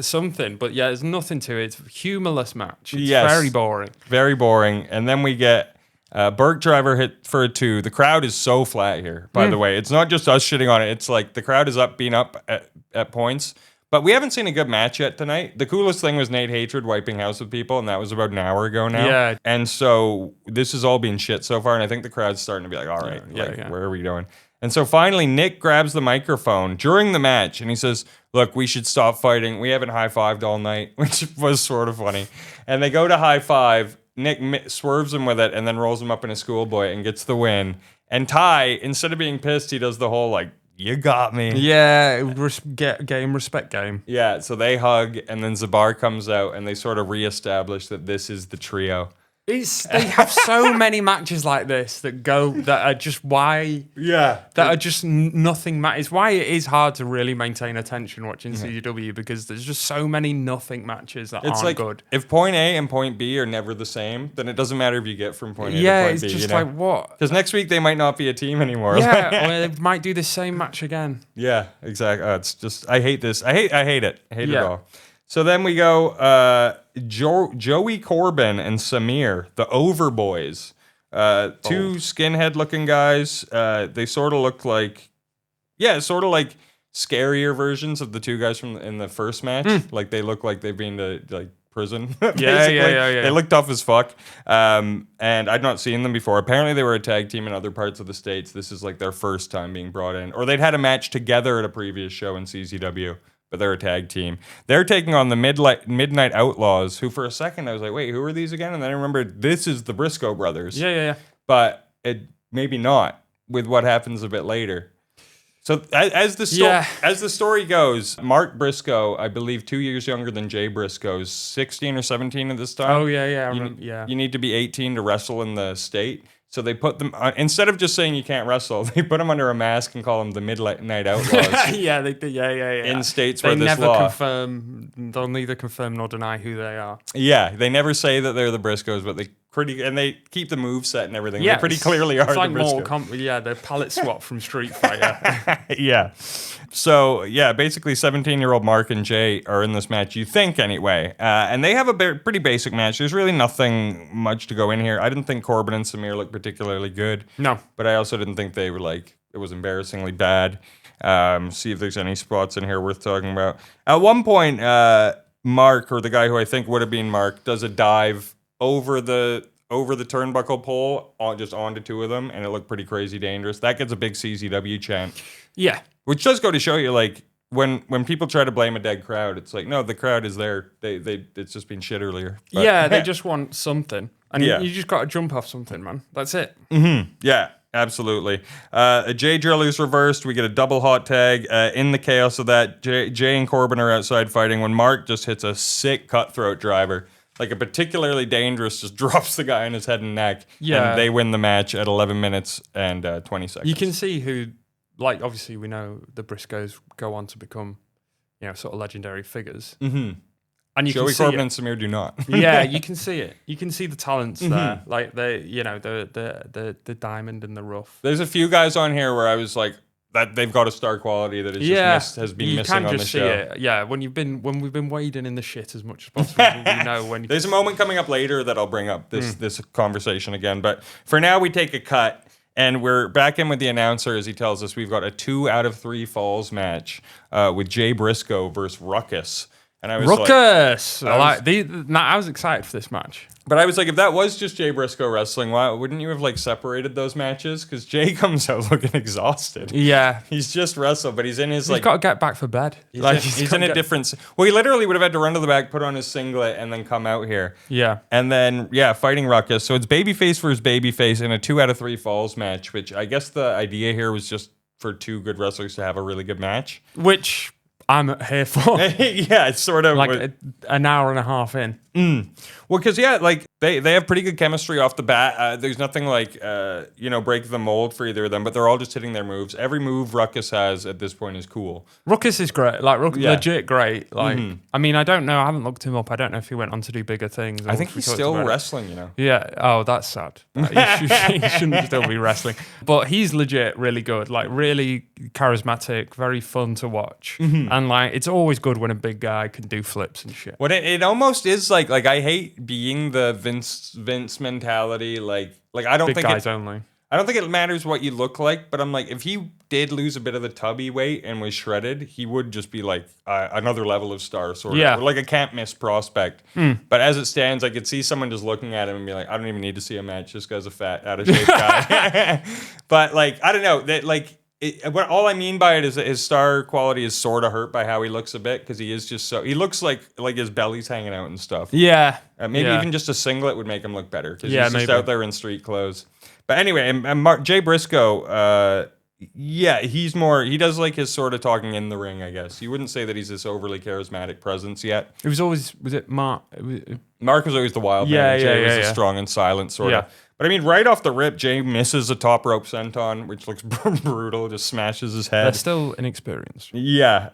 something. But yeah, there's nothing to it. It's a humorless match. It's very boring. Very boring. And then we get Burke Driver hit for a 2. The crowd is so flat here, by the way. It's not just us shitting on it. It's like the crowd is being up at points. But we haven't seen a good match yet tonight. The coolest thing was Nate Hatred wiping house with people, and that was about an hour ago now. Yeah. And so this has all been shit so far, and I think the crowd's starting to be like, all right, where are we going? And so finally, Nick grabs the microphone during the match, and he says, look, we should stop fighting. We haven't high-fived all night, which was sort of funny. And they go to high-five. Nick swerves him with it and then rolls him up in a schoolboy and gets the win. And Ty, instead of being pissed, he does the whole, like, you got me. Yeah, respect game. Yeah, so they hug, and then Zabar comes out, and they sort of reestablish that this is the trio. They have so many matches like this that are just that are just nothing. It's why it is hard to really maintain attention watching CZW, because there's just so many nothing matches that aren't like, good. If point A and point B are never the same, then it doesn't matter if you get from point A to point B. Yeah, it's just like, what? Because next week they might not be a team anymore. Yeah, or they might do the same match again. Yeah, exactly. It's just, I hate this. I hate it. I hate it all. So then we go Joey Corbin and Samir, the Overboys. Two skinhead-looking guys. They sort of look like, scarier versions of the two guys from in the first match. Like they look like they've been to like prison. Yeah. They look tough as fuck. And I'd not seen them before. Apparently they were a tag team in other parts of the States. This is like their first time being brought in. Or they'd had a match together at a previous show in CZW. But they're a tag team. They're taking on the Midnight Outlaws, who for a second I was like, wait, who are these again? And then I remembered this is the Briscoe brothers. Yeah. But it maybe not with what happens a bit later. So as the story goes, Mark Briscoe, I believe 2 years younger than Jay Briscoe, is 16 or 17 at this time. Oh, yeah. You need to be 18 to wrestle in the state. So they put them, instead of just saying you can't wrestle, they put them under a mask and call them the Midnight Outlaws. Yeah. In states where this law. They'll neither confirm nor deny who they are. Yeah, they never say that they're the Briscoes, but they keep the moveset and everything. Yeah, they pretty clearly are the Briscoes. They're palette swap from Street Fighter. Yeah. So, yeah, basically 17-year-old Mark and Jay are in this match, you think anyway. And they have a pretty basic match. There's really nothing much to go in here. I didn't think Corbin and Samir looked particularly good. No. But I also didn't think they were it was embarrassingly bad. See if there's any spots in here worth talking about. At one point, Mark, or the guy who I think would have been Mark, does a dive over the turnbuckle pole, just onto two of them, and it looked pretty crazy dangerous. That gets a big CZW chant. Yeah. Which does go to show you, like, when people try to blame a dead crowd, it's like, no, the crowd is there. It's just been shit earlier. But, they just want something. And you just got to jump off something, man. That's it. Mm-hmm. Yeah, absolutely. A Jay drill is reversed. We get a double hot tag. In the chaos of that, Jay and Corbin are outside fighting when Mark just hits a sick cutthroat driver. Like a particularly dangerous, just drops the guy on his head and neck. Yeah. And they win the match at 11 minutes and 20 seconds. You can see who, like, obviously we know the Briscoes go on to become, sort of legendary figures. Mm-hmm. And Joey Corbin and Samir do not. Yeah, you can see it. You can see the talents there. Like the diamond in the rough. There's a few guys on here where I was like, that they've got a star quality that has been missing on the show. It. Yeah, when we've been wading in the shit as much as possible, when there's a moment coming up later that I'll bring up this conversation again. But for now, we take a cut and we're back in with the announcer as he tells us we've got a 2 out of 3 falls match with Jay Briscoe versus Ruckus. And I was Ruckus! I was excited for this match. But I was like, if that was just Jay Briscoe wrestling, why wouldn't you have separated those matches? Because Jay comes out looking exhausted. Yeah, he's just wrestled, but he's in his He's got to get back for bed. He's in a different. Well, he literally would have had to run to the back, put on his singlet, and then come out here. Yeah, and then fighting Ruckus. So it's babyface versus babyface in a 2 out of 3 falls match. Which I guess the idea here was just for two good wrestlers to have a really good match. Which I'm here for. Yeah, it's sort of an hour and a half in. Well, because like they have pretty good chemistry off the bat. There's nothing like break the mold for either of them, but they're all just hitting their moves. Every move Ruckus has at this point is cool. Ruckus is great, like legit great. Like I mean, I don't know. I haven't looked him up. I don't know if he went on to do bigger things. I think he's still wrestling. Yeah. Oh, that's sad. He shouldn't still be wrestling, but he's legit really good. Like really charismatic, very fun to watch, and like it's always good when a big guy can do flips and shit. What it almost is like I hate being the Vince mentality. Like I don't Big think guys only. I don't think it matters what you look like, but I'm like, if he did lose a bit of the tubby weight and was shredded, he would just be like another level of star, sort of. Yeah. Or like a can't miss prospect. But as it stands, I could see someone just looking at him and be like, I don't even need to see a match. This guy's a fat, out of shape guy. But like, I don't know. That like. All I mean by it is that his star quality is sort of hurt by how he looks a bit, because he is just he looks like his belly's hanging out and stuff. Yeah. Maybe even just a singlet would make him look better, because he's just maybe out there in street clothes. But anyway, and Jay Briscoe, he does like his sort of talking in the ring, I guess. You wouldn't say that he's this overly charismatic presence yet. It was always, was it Mark? Mark was always the wild man. Jay was the strong and silent sort of. But I mean, right off the rip, Jay misses a top rope senton, which looks brutal, just smashes his head. They're still inexperienced. Yeah,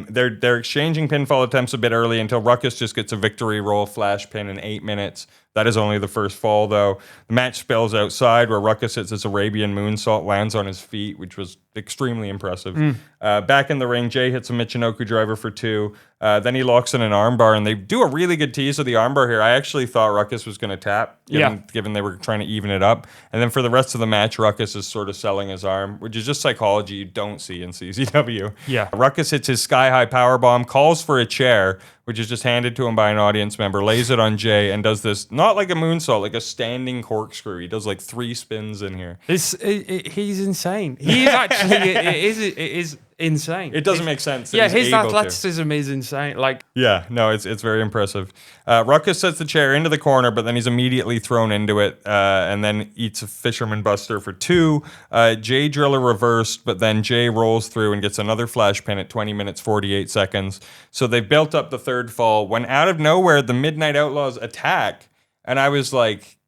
they're exchanging pinfall attempts a bit early until Ruckus just gets a victory roll flash pin in 8 minutes. That is only the first fall, though. The match spills outside, where Ruckus hits this Arabian moonsault, lands on his feet, which was extremely impressive. Back in the ring, Jay hits a Michinoku driver for 2. Then he locks in an armbar, and they do a really good tease of the armbar here. I actually thought Ruckus was going to tap, given they were trying to even it up. And then for the rest of the match, Ruckus is sort of selling his arm, which is just psychology you don't see in CZW. Yeah. Ruckus hits his sky-high powerbomb, calls for a chair, which is just handed to him by an audience member, lays it on Jay, and does this, not like a moonsault, like a standing corkscrew. He does like 3 spins in here. He's insane. He is actually, it is insane. It doesn't make sense. Yeah, his athleticism is insane. Like, yeah, no, it's very impressive. Ruckus sets the chair into the corner, but then he's immediately thrown into it, and then eats a Fisherman Buster for 2. Jay Driller reversed, but then Jay rolls through and gets another flash pin at 20 minutes 48 seconds. So they've built up the third fall when out of nowhere the Midnight Outlaws attack, and I was like,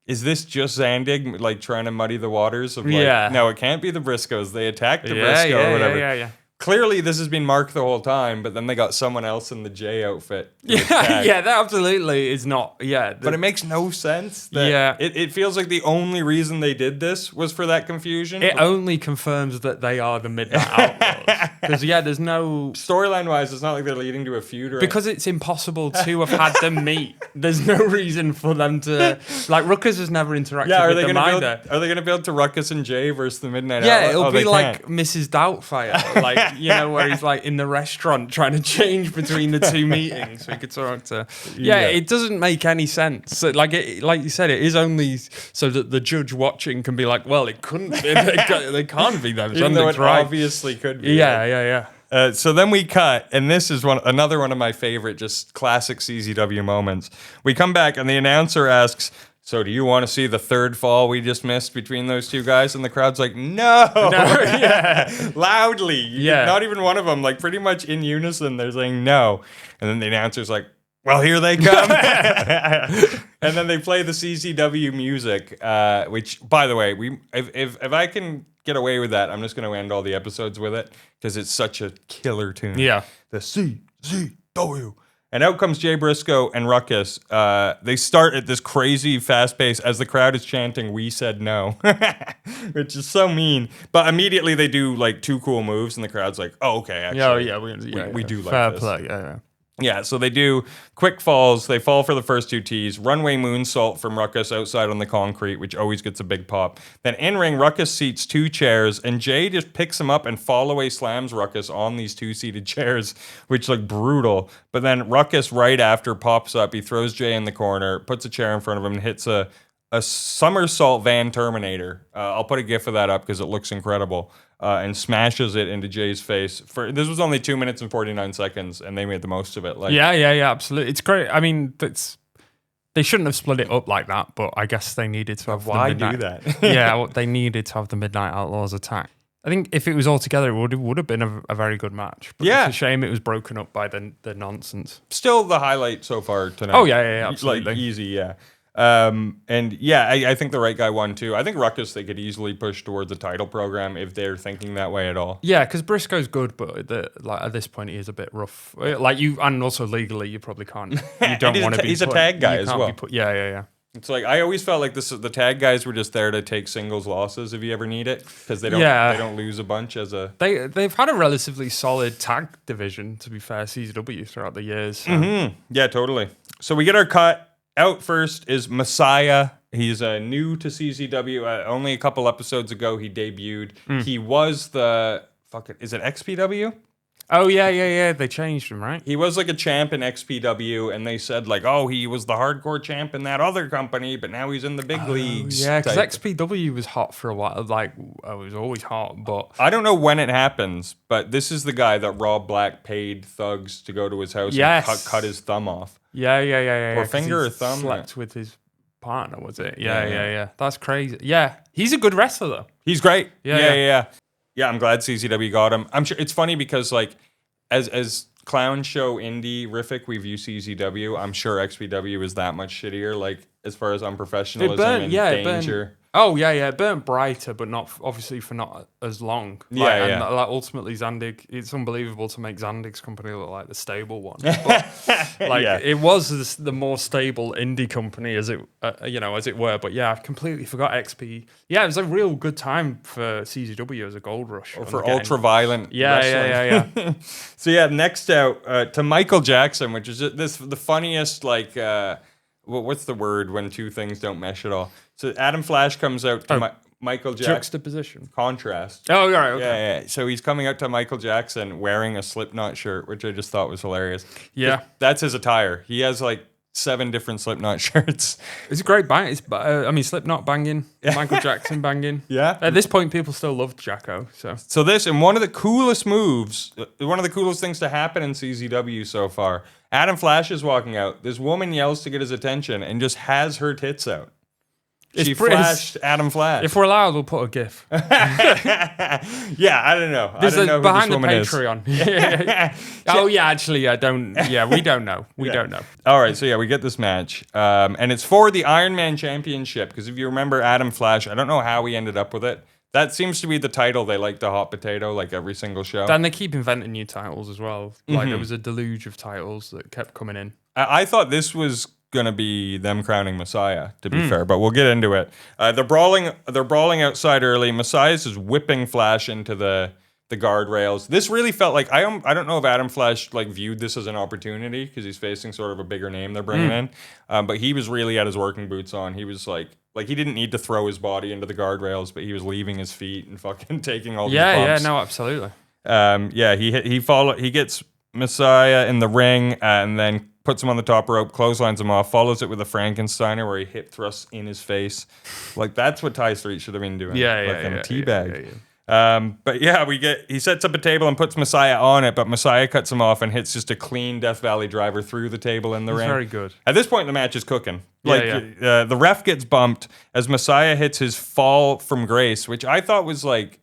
is this just Zandig like trying to muddy the waters of like, no, it can't be the Briscoes. They attacked the Briscoe or whatever. Yeah. Clearly, this has been Mark the whole time, but then they got someone else in the J outfit. That absolutely is not. Yeah, but it makes no sense. It feels like the only reason they did this was for that confusion. It only confirms that they are the Midnight Outlaws. Because there's no storyline-wise, it's not like they're leading to a feud. Because it's impossible to have had them meet. There's no reason for them to Ruckus has never interacted with them either. Are they going to build to Ruckus and Jay versus the Midnight Outlaws? Yeah, it'll be like Mrs. Doubtfire, like. Where he's like in the restaurant trying to change between the 2 meetings. So he could talk to. It doesn't make any sense. So, like you said, it is only so that the judge watching can be like, well, it couldn't be. They can't be them. Even though it obviously could be. Yeah. So then we cut, and this is another one of my favorite, just classic CZW moments. We come back, and the announcer asks, so do you want to see the third fall we just missed between those 2 guys? And the crowd's like, no. Loudly. Not even one of them, like pretty much in unison, they're saying no. And then the announcer's like, well, here they come. And then they play the CZW music, which, by the way, if I can get away with that, I'm just going to end all the episodes with it, because it's such a killer tune. Yeah. The CZW. And out comes Jay Briscoe and Ruckus. They start at this crazy fast pace as the crowd is chanting, "We said no," which is so mean. But immediately they do like 2 cool moves, and the crowd's like, "Oh, okay, actually, we do like fair this." Play, Yeah, so they do quick falls. They fall for the first 2 tees. Runway moonsault from Ruckus outside on the concrete, which always gets a big pop. Then in-ring, Ruckus seats 2 chairs, and Jay just picks him up and fall-away slams Ruckus on these 2-seated chairs, which look brutal. But then Ruckus, right after, pops up. He throws Jay in the corner, puts a chair in front of him, and hits a somersault Van Terminator. I'll put a gif of that up because it looks incredible. And smashes it into Jay's face. This was only 2 minutes and 49 seconds, and they made the most of it. Yeah, absolutely. It's great. I mean, they shouldn't have split it up like that, but I guess they needed to have. Why do that? They needed to have the Midnight Outlaws attack. I think if it was all together, it would have been a very good match. But Yeah. it's a shame it was broken up by the nonsense. Still the highlight so far tonight. Oh, yeah, absolutely. Like, easy, yeah. And yeah, I think the right guy won too. I think Ruckus, they could easily push towards the title program if they're thinking that way at all. Yeah, because Briscoe's good, but at this point he is a bit rough. Like and also legally you probably can't. You don't want to be. He's a tag guy as well. Yeah. It's like I always felt like the tag guys were just there to take singles losses if you ever need it, because they don't lose a bunch as a. They've had a relatively solid tag division, to be fair, CZW throughout the years. So. Yeah, totally. So we get our cut. Out first is Messiah. He's new to CZW. Only a couple episodes ago he debuted. He was the is it XPW? Oh yeah. They changed him, right? He was like a champ in XPW, and they said like, oh, he was the hardcore champ in that other company, but now he's in the big leagues. Yeah, because XPW was hot for a while. Like, it was always hot, but I don't know when it happens, but this is the guy that Rob Black paid thugs to go to his house and cut his thumb off. Yeah. Or finger or thumb. Slept with his partner, was it? Yeah. That's crazy. Yeah, he's a good wrestler though. He's great. Yeah. Yeah, I'm glad CZW got him. I'm sure it's funny because like as clown show indie rific we view CZW, I'm sure XPW is that much shittier, like as far as unprofessionalism and danger. It burnt brighter, but not obviously for not as long. And ultimately, Zandig, it's unbelievable to make Zandig's company look like the stable one. But, it was the more stable indie company, as it were. But yeah, I completely forgot XP. Yeah, it was a real good time for CZW as a gold rush. Or for ultra violent. Yeah. So yeah, next out to Michael Jackson, which is the funniest what's the word when two things don't mesh at all? So Adam Flash comes out to Michael Jackson. Juxtaposition. Contrast. Oh, yeah, okay. Yeah. So he's coming out to Michael Jackson wearing a Slipknot shirt, which I just thought was hilarious. Yeah. That's his attire. He has like 7 different Slipknot shirts. It's a great bang. Slipknot banging, Michael Jackson banging. Yeah. At this point, people still loved Jacko. So this, and one of the coolest moves, one of the coolest things to happen in CZW so far, Adam Flash is walking out. This woman yells to get his attention and just has her tits out. She flashed Adam Flash. If we're allowed, we'll put a GIF. Yeah, I don't know. There's I don't know behind who the this Patreon. is. Oh yeah, actually, I don't. Yeah, we don't know. We don't know. All right, so yeah, we get this match, and it's for the Iron Man Championship. Because if you remember Adam Flash, I don't know how he ended up with it. That seems to be the title they like to hot potato like every single show. Then they keep inventing new titles as well. Like there was a deluge of titles that kept coming in. I thought this was gonna be them crowning Messiah, to be fair, but we'll get into it. They're brawling outside early. Messiah's is whipping Flash into the guardrails. This really felt like I don't know if Adam Flash like viewed this as an opportunity because he's facing sort of a bigger name they're bringing in, but he was really at his working boots on. He was like he didn't need to throw his body into the guardrails, but he was leaving his feet and fucking taking all these bumps. No, absolutely. He gets Messiah in the ring and then puts him on the top rope, clotheslines him off, follows it with a Frankensteiner where he hip thrusts in his face. Like, that's what Ty Street should have been doing. Teabag. But yeah, he sets up a table and puts Messiah on it, but Messiah cuts him off and hits just a clean Death Valley driver through the table in the ring. Very good. At this point, the match is cooking. The ref gets bumped as Messiah hits his fall from grace, which I thought was like,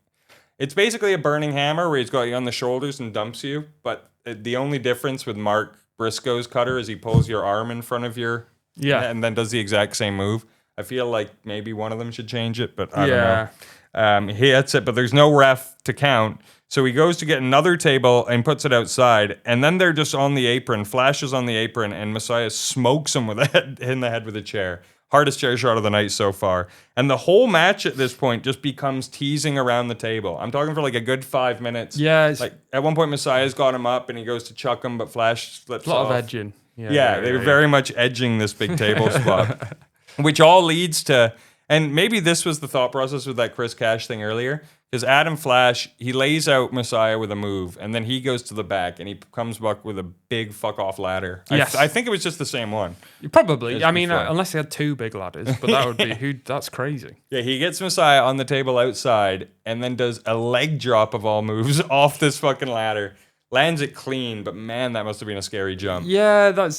it's basically a burning hammer where he's got you on the shoulders and dumps you, but the only difference with Mark Briscoe's cutter is he pulls your arm in front of your and then does the exact same move. I feel like maybe one of them should change it, but I don't know. He hits it, but there's no ref to count. So he goes to get another table and puts it outside, and then they're just on the apron. Flash is on the apron, and Messiah smokes him in the head with a chair. Hardest chair shot of the night so far. And the whole match at this point just becomes teasing around the table. I'm talking for like a good 5 minutes. Yeah. Like at one point, Messiah's got him up and he goes to chuck him, but Flash slips off. A lot of edging. They were very much edging this big table spot. Which all leads to, and maybe this was the thought process with that Chris Cash thing earlier, because Adam Flash, he lays out Messiah with a move, and then he goes to the back, and he comes back with a big fuck-off ladder. Yes. I think it was just the same one. Probably. I mean, unless he had 2 big ladders, but that would be, that's crazy. Yeah, he gets Messiah on the table outside, and then does a leg drop of all moves off this fucking ladder. Lands it clean, but man, that must have been a scary jump. Yeah,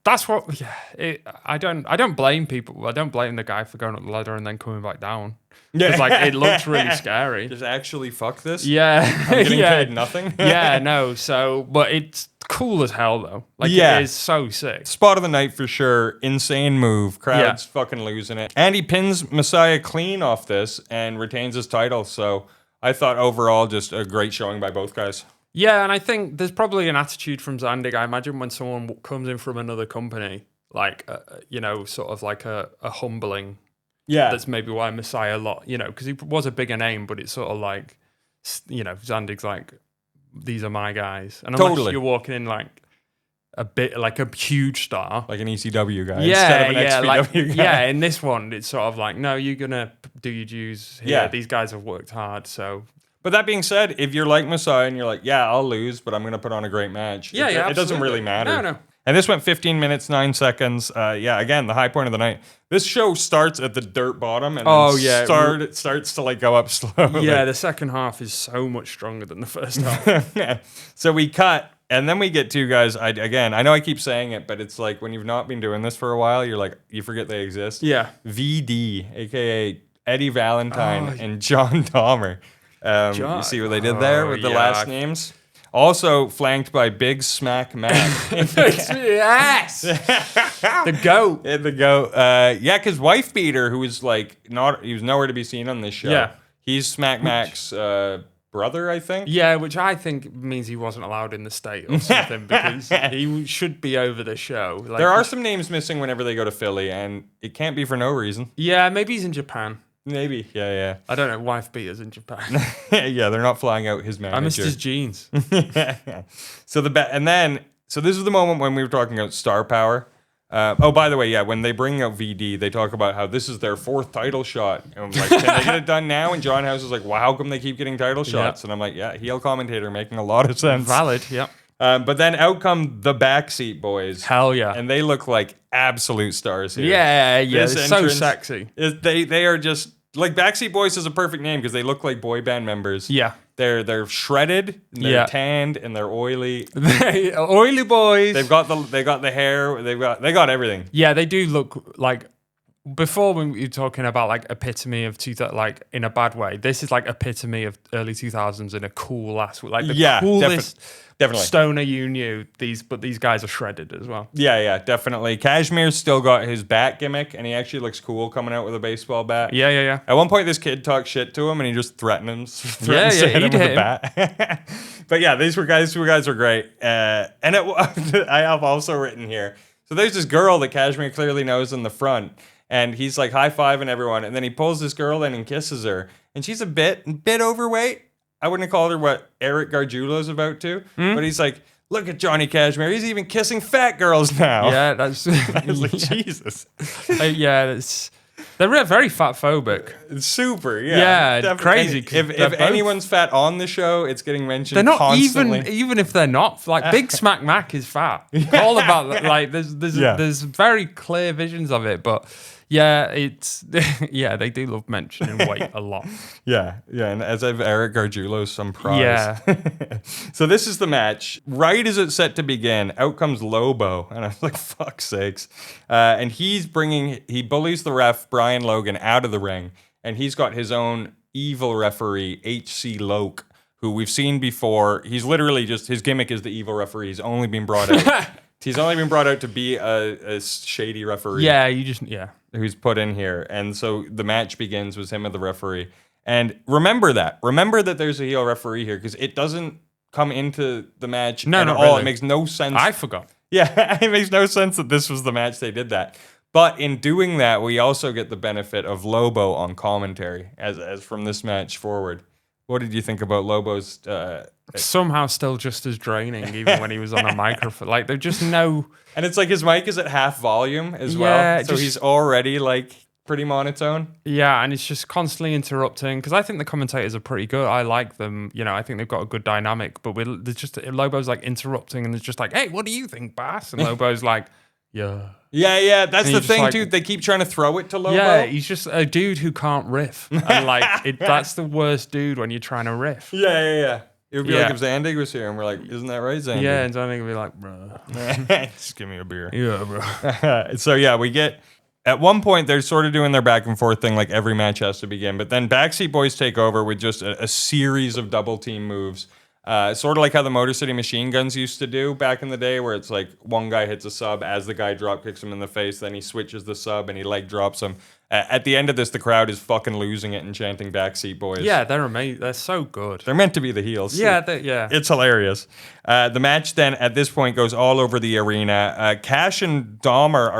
That's what. Yeah, I don't blame people. I don't blame the guy for going up the ladder and then coming back down. Because like it looks really scary. Just actually fuck this. Yeah, I'm getting paid nothing. Yeah, no. So, but it's cool as hell though. Like it is so sick. Spot of the night for sure. Insane move. Crowd's fucking losing it. And he pins Messiah clean off this and retains his title. So I thought overall just a great showing by both guys. Yeah, and I think there's probably an attitude from Zandig. I imagine when someone comes in from another company, like sort of like a humbling. Yeah, that's maybe why Messiah because he was a bigger name, but it's sort of like, Zandig's like, these are my guys, and unless you're walking in like a bit like a huge star, like an ECW guy, instead of an XPW guy. Yeah. In this one, it's sort of like, no, you're gonna do your dues. Yeah, these guys have worked hard, so. But that being said, if you're like Messiah and you're like, yeah, I'll lose, but I'm gonna put on a great match. It doesn't really matter. No. And this went 15 minutes, 9 seconds. Again, the high point of the night. This show starts at the dirt bottom and it starts to like go up slowly. Yeah, the second half is so much stronger than the first half. So we cut, and then we get two guys. I know I keep saying it, but it's like when you've not been doing this for a while, you're like, you forget they exist. Yeah. VD, aka Eddie Valentine and John Dahmer. You see what they did there with the last names? Also flanked by Big Smack Mac. Yes! The GOAT. The GOAT. Because Wife Beater, who was he was nowhere to be seen on this show. Yeah. He's Smack Mac's brother, I think. Yeah, which I think means he wasn't allowed in the state or something because he should be over the show. There are some names missing whenever they go to Philly, and it can't be for no reason. Yeah, maybe he's in Japan. Maybe, yeah. I don't know. Wife beaters in Japan. Yeah, they're not flying out his manager. I missed his jeans. So this is the moment when we were talking about star power. By the way, when they bring out VD, they talk about how this is their 4th title shot. And I'm like, can they get it done now? And John House is like, well, how come they keep getting title shots? And I'm like, heel commentator, making a lot of sense. Valid, yep. But then out come the Backseat Boys. Hell yeah. And they look like absolute stars here. Yeah, they're so sexy. They are just, like, Backseat Boys is a perfect name because they look like boy band members. Yeah. They're shredded, and they're tanned, and they're oily. Oily boys. They got the hair. They got everything. Yeah, they do look like. Before when we were talking about like epitome of like in a bad way, this is like epitome of early 2000s in a cool ass, like the coolest definitely stoner you knew. But these guys are shredded as well. Yeah, definitely. Cashmere's still got his bat gimmick, and he actually looks cool coming out with a baseball bat. Yeah. At one point, this kid talks shit to him, and he just threatens to hit him with a bat. But yeah, these guys were great. I have also written here. So there's this girl that Cashmere clearly knows in the front. And he's like high-fiving everyone. And then he pulls this girl in and kisses her. And she's a bit overweight. I wouldn't have called her what Eric Gargiulo's about to. But he's like, look at Johnny Cashmere. He's even kissing fat girls now. Yeah, that's... I was like, Jesus. They're very fat-phobic. Super, yeah. Yeah, crazy. If anyone's fat on the show, it's getting mentioned they're not constantly. even if they're not. Like, Big Smack Mac is fat. All about that. Like, there's very clear visions of it, but... Yeah, they do love mentioning weight a lot. Yeah, and as I've Eric Gargiulo, some prize. Yeah. So this is the match. Right as it's set to begin, out comes Lobo, and I was like, fuck's sakes. And he bullies the ref, Brian Logan, out of the ring, and he's got his own evil referee, H.C. Loke, who we've seen before. He's literally just, his gimmick is the evil referee. He's only been brought out. He's only been brought out to be a shady referee. Yeah, who's put in here. And so the match begins with him as the referee. And remember that there's a heel referee here because it doesn't come into the match at all. Really. It makes no sense. I forgot. Yeah, it makes no sense that this was the match they did that. But in doing that, we also get the benefit of Lobo on commentary as from this match forward. What did you think about Lobo's... Somehow still just as draining, even when he was on a microphone. Like, there's just no... And it's like his mic is at half volume as well. So he's already, like, pretty monotone. Yeah, and it's just constantly interrupting. Because I think the commentators are pretty good. I like them. You know, I think they've got a good dynamic. But there's just... Lobo's, like, interrupting. And it's just like, hey, what do you think, Bass? And Lobo's like, yeah. Yeah. That's the thing, too. They keep trying to throw it to Lobo. Yeah, he's just a dude who can't riff. And, like, that's the worst dude when you're trying to riff. Yeah. It would be like if Zandig was here and we're like, isn't that right, Zandig? Yeah, and Zandig would be like, bro. Just give me a beer. Yeah, bro. So yeah, we get... At one point, they're sort of doing their back and forth thing, like every match has to begin. But then Backseat Boys take over with just a series of double team moves. Sort of like how the Motor City Machine Guns used to do back in the day, where it's like one guy hits a sub as the guy drop kicks him in the face, then he switches the sub and he leg drops him. At the end of this, the crowd is fucking losing it and chanting Backseat Boys. Yeah, they're amazing. They're so good. They're meant to be the heels. Yeah, It's hilarious. The match then at this point goes all over the arena. Cash and Dahmer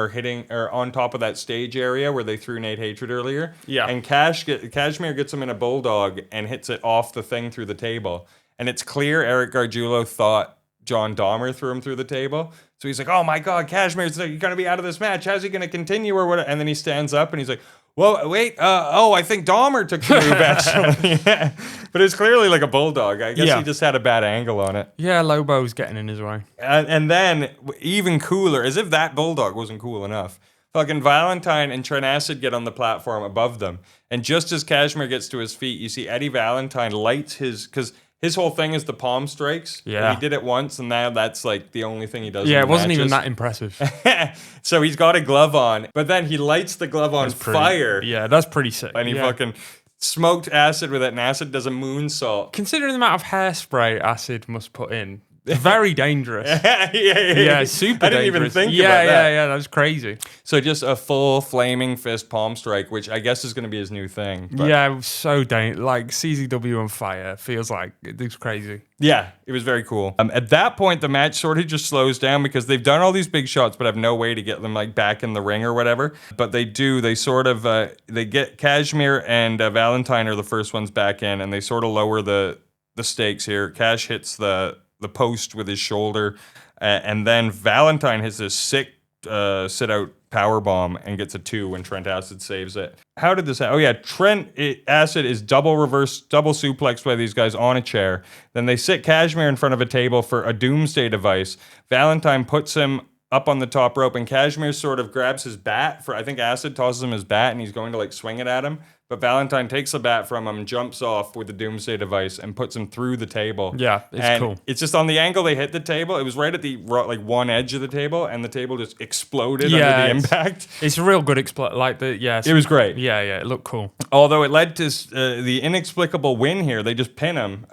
are on top of that stage area where they threw Nate Hatred earlier. Yeah. And Kashmir gets him in a bulldog and hits it off the thing through the table. And it's clear Eric Gargiulo thought John Dahmer threw him through the table. So he's like, oh my God, Kashmir's going to be out of this match. How's he going to continue or what? And then he stands up and he's like, well, wait, I think Dahmer took the move actually. Yeah. But it's clearly like a bulldog. I guess he just had a bad angle on it. Yeah, Lobo's getting in his way. And then, even cooler, as if that bulldog wasn't cool enough, fucking Valentine and Trent Acid get on the platform above them. And just as Kashmir gets to his feet, you see Eddie Valentine lights because his whole thing is the palm strikes. Yeah. He did it once, and now that's like the only thing he does. Yeah, in it wasn't even matches. that impressive. So he's got a glove on, but then he lights the glove on fire. Yeah, that's pretty sick. And he fucking smoked Acid with it, and Acid does a moonsault. Considering the amount of hairspray Acid must put in, very dangerous. Yeah, super dangerous. I didn't even think about that. Yeah, that was crazy. So just a full flaming fist palm strike, which I guess is going to be his new thing. But Yeah, it was so dangerous. Like CZW on fire feels like it was crazy. yeah, it was very cool. At that point, the match sort of just slows down because they've done all these big shots, but have no way to get them like back in the ring or whatever. But they do. They sort of they get Kashmir and Valentine are the first ones back in, and they sort of lower the stakes here. Cash hits the post with his shoulder, and then Valentine hits this sick sit-out power bomb and gets a 2 when Trent Acid saves it. How did this happen? Oh yeah, Trent Acid is double suplexed by these guys on a chair. Then they sit Kashmir in front of a table for a doomsday device. Valentine puts him up on the top rope, and Kashmir sort of grabs his bat. I think Acid tosses him his bat, and he's going to like swing it at him. But Valentine takes the bat from him, jumps off with the doomsday device, and puts him through the table. Yeah, it's cool. It's just on the angle they hit the table. It was right at the one edge of the table, and the table just exploded under the impact. It's a real good it was great. Yeah, it looked cool. Although it led to the inexplicable win here. They just pin him.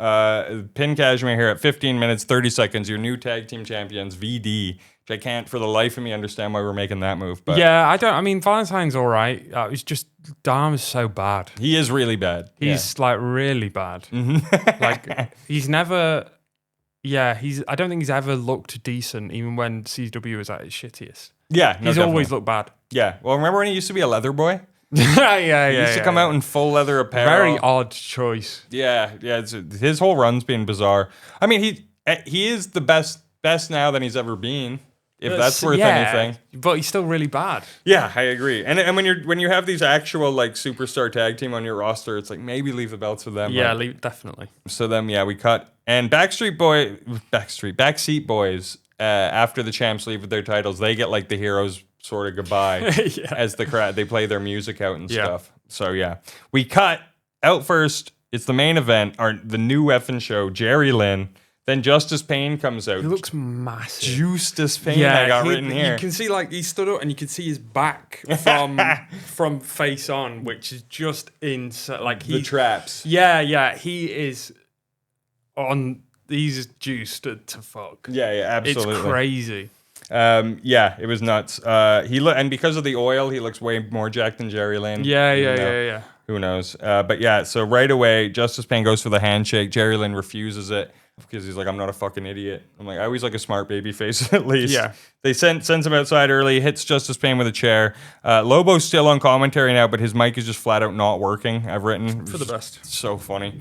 Pin Kashmir here at 15 minutes, 30 seconds. Your new tag team champions, VD. Which I can't for the life of me understand why we're making that move. But yeah, I mean, Valentine's all right. It's just Dahmer's so bad. He is really bad. He's like really bad. Like he's never. Yeah, I don't think he's ever looked decent, even when CW was at its shittiest. Yeah, he's always looked bad. Yeah. Well, remember when he used to be a leather boy? yeah. He used to come out in full leather apparel. Very odd choice. Yeah. His whole run's been bizarre. I mean, he is the best now than he's ever been. If that's worth anything, but he's still really bad. Yeah, I agree. And when you have these actual like superstar tag team on your roster, it's like maybe leave the belts with them. Yeah, definitely. So then, we cut and Backseat Boys. After the champs leave with their titles, they get like the heroes sort of goodbye as the crowd they play their music out and stuff. So we cut out first. It's the main event, the new effing show. Jerry Lynn. Then Justice Payne comes out. He looks massive. Justice Payne, I got written here. You can see like he stood up and you can see his back from face on, which is just insane. Like the traps. Yeah, he is on. He's juiced to fuck. Yeah, absolutely. It's crazy. It was nuts. And because of the oil, he looks way more jacked than Jerry Lynn. Yeah. Who knows? So right away, Justice Payne goes for the handshake. Jerry Lynn refuses it. Because he's like, I'm not a fucking idiot. I'm like, I always like a smart baby face at least. Yeah. They sends him outside early, hits Justice Payne with a chair. Lobo's still on commentary now, but his mic is just flat out not working. I've written. For the best. So funny.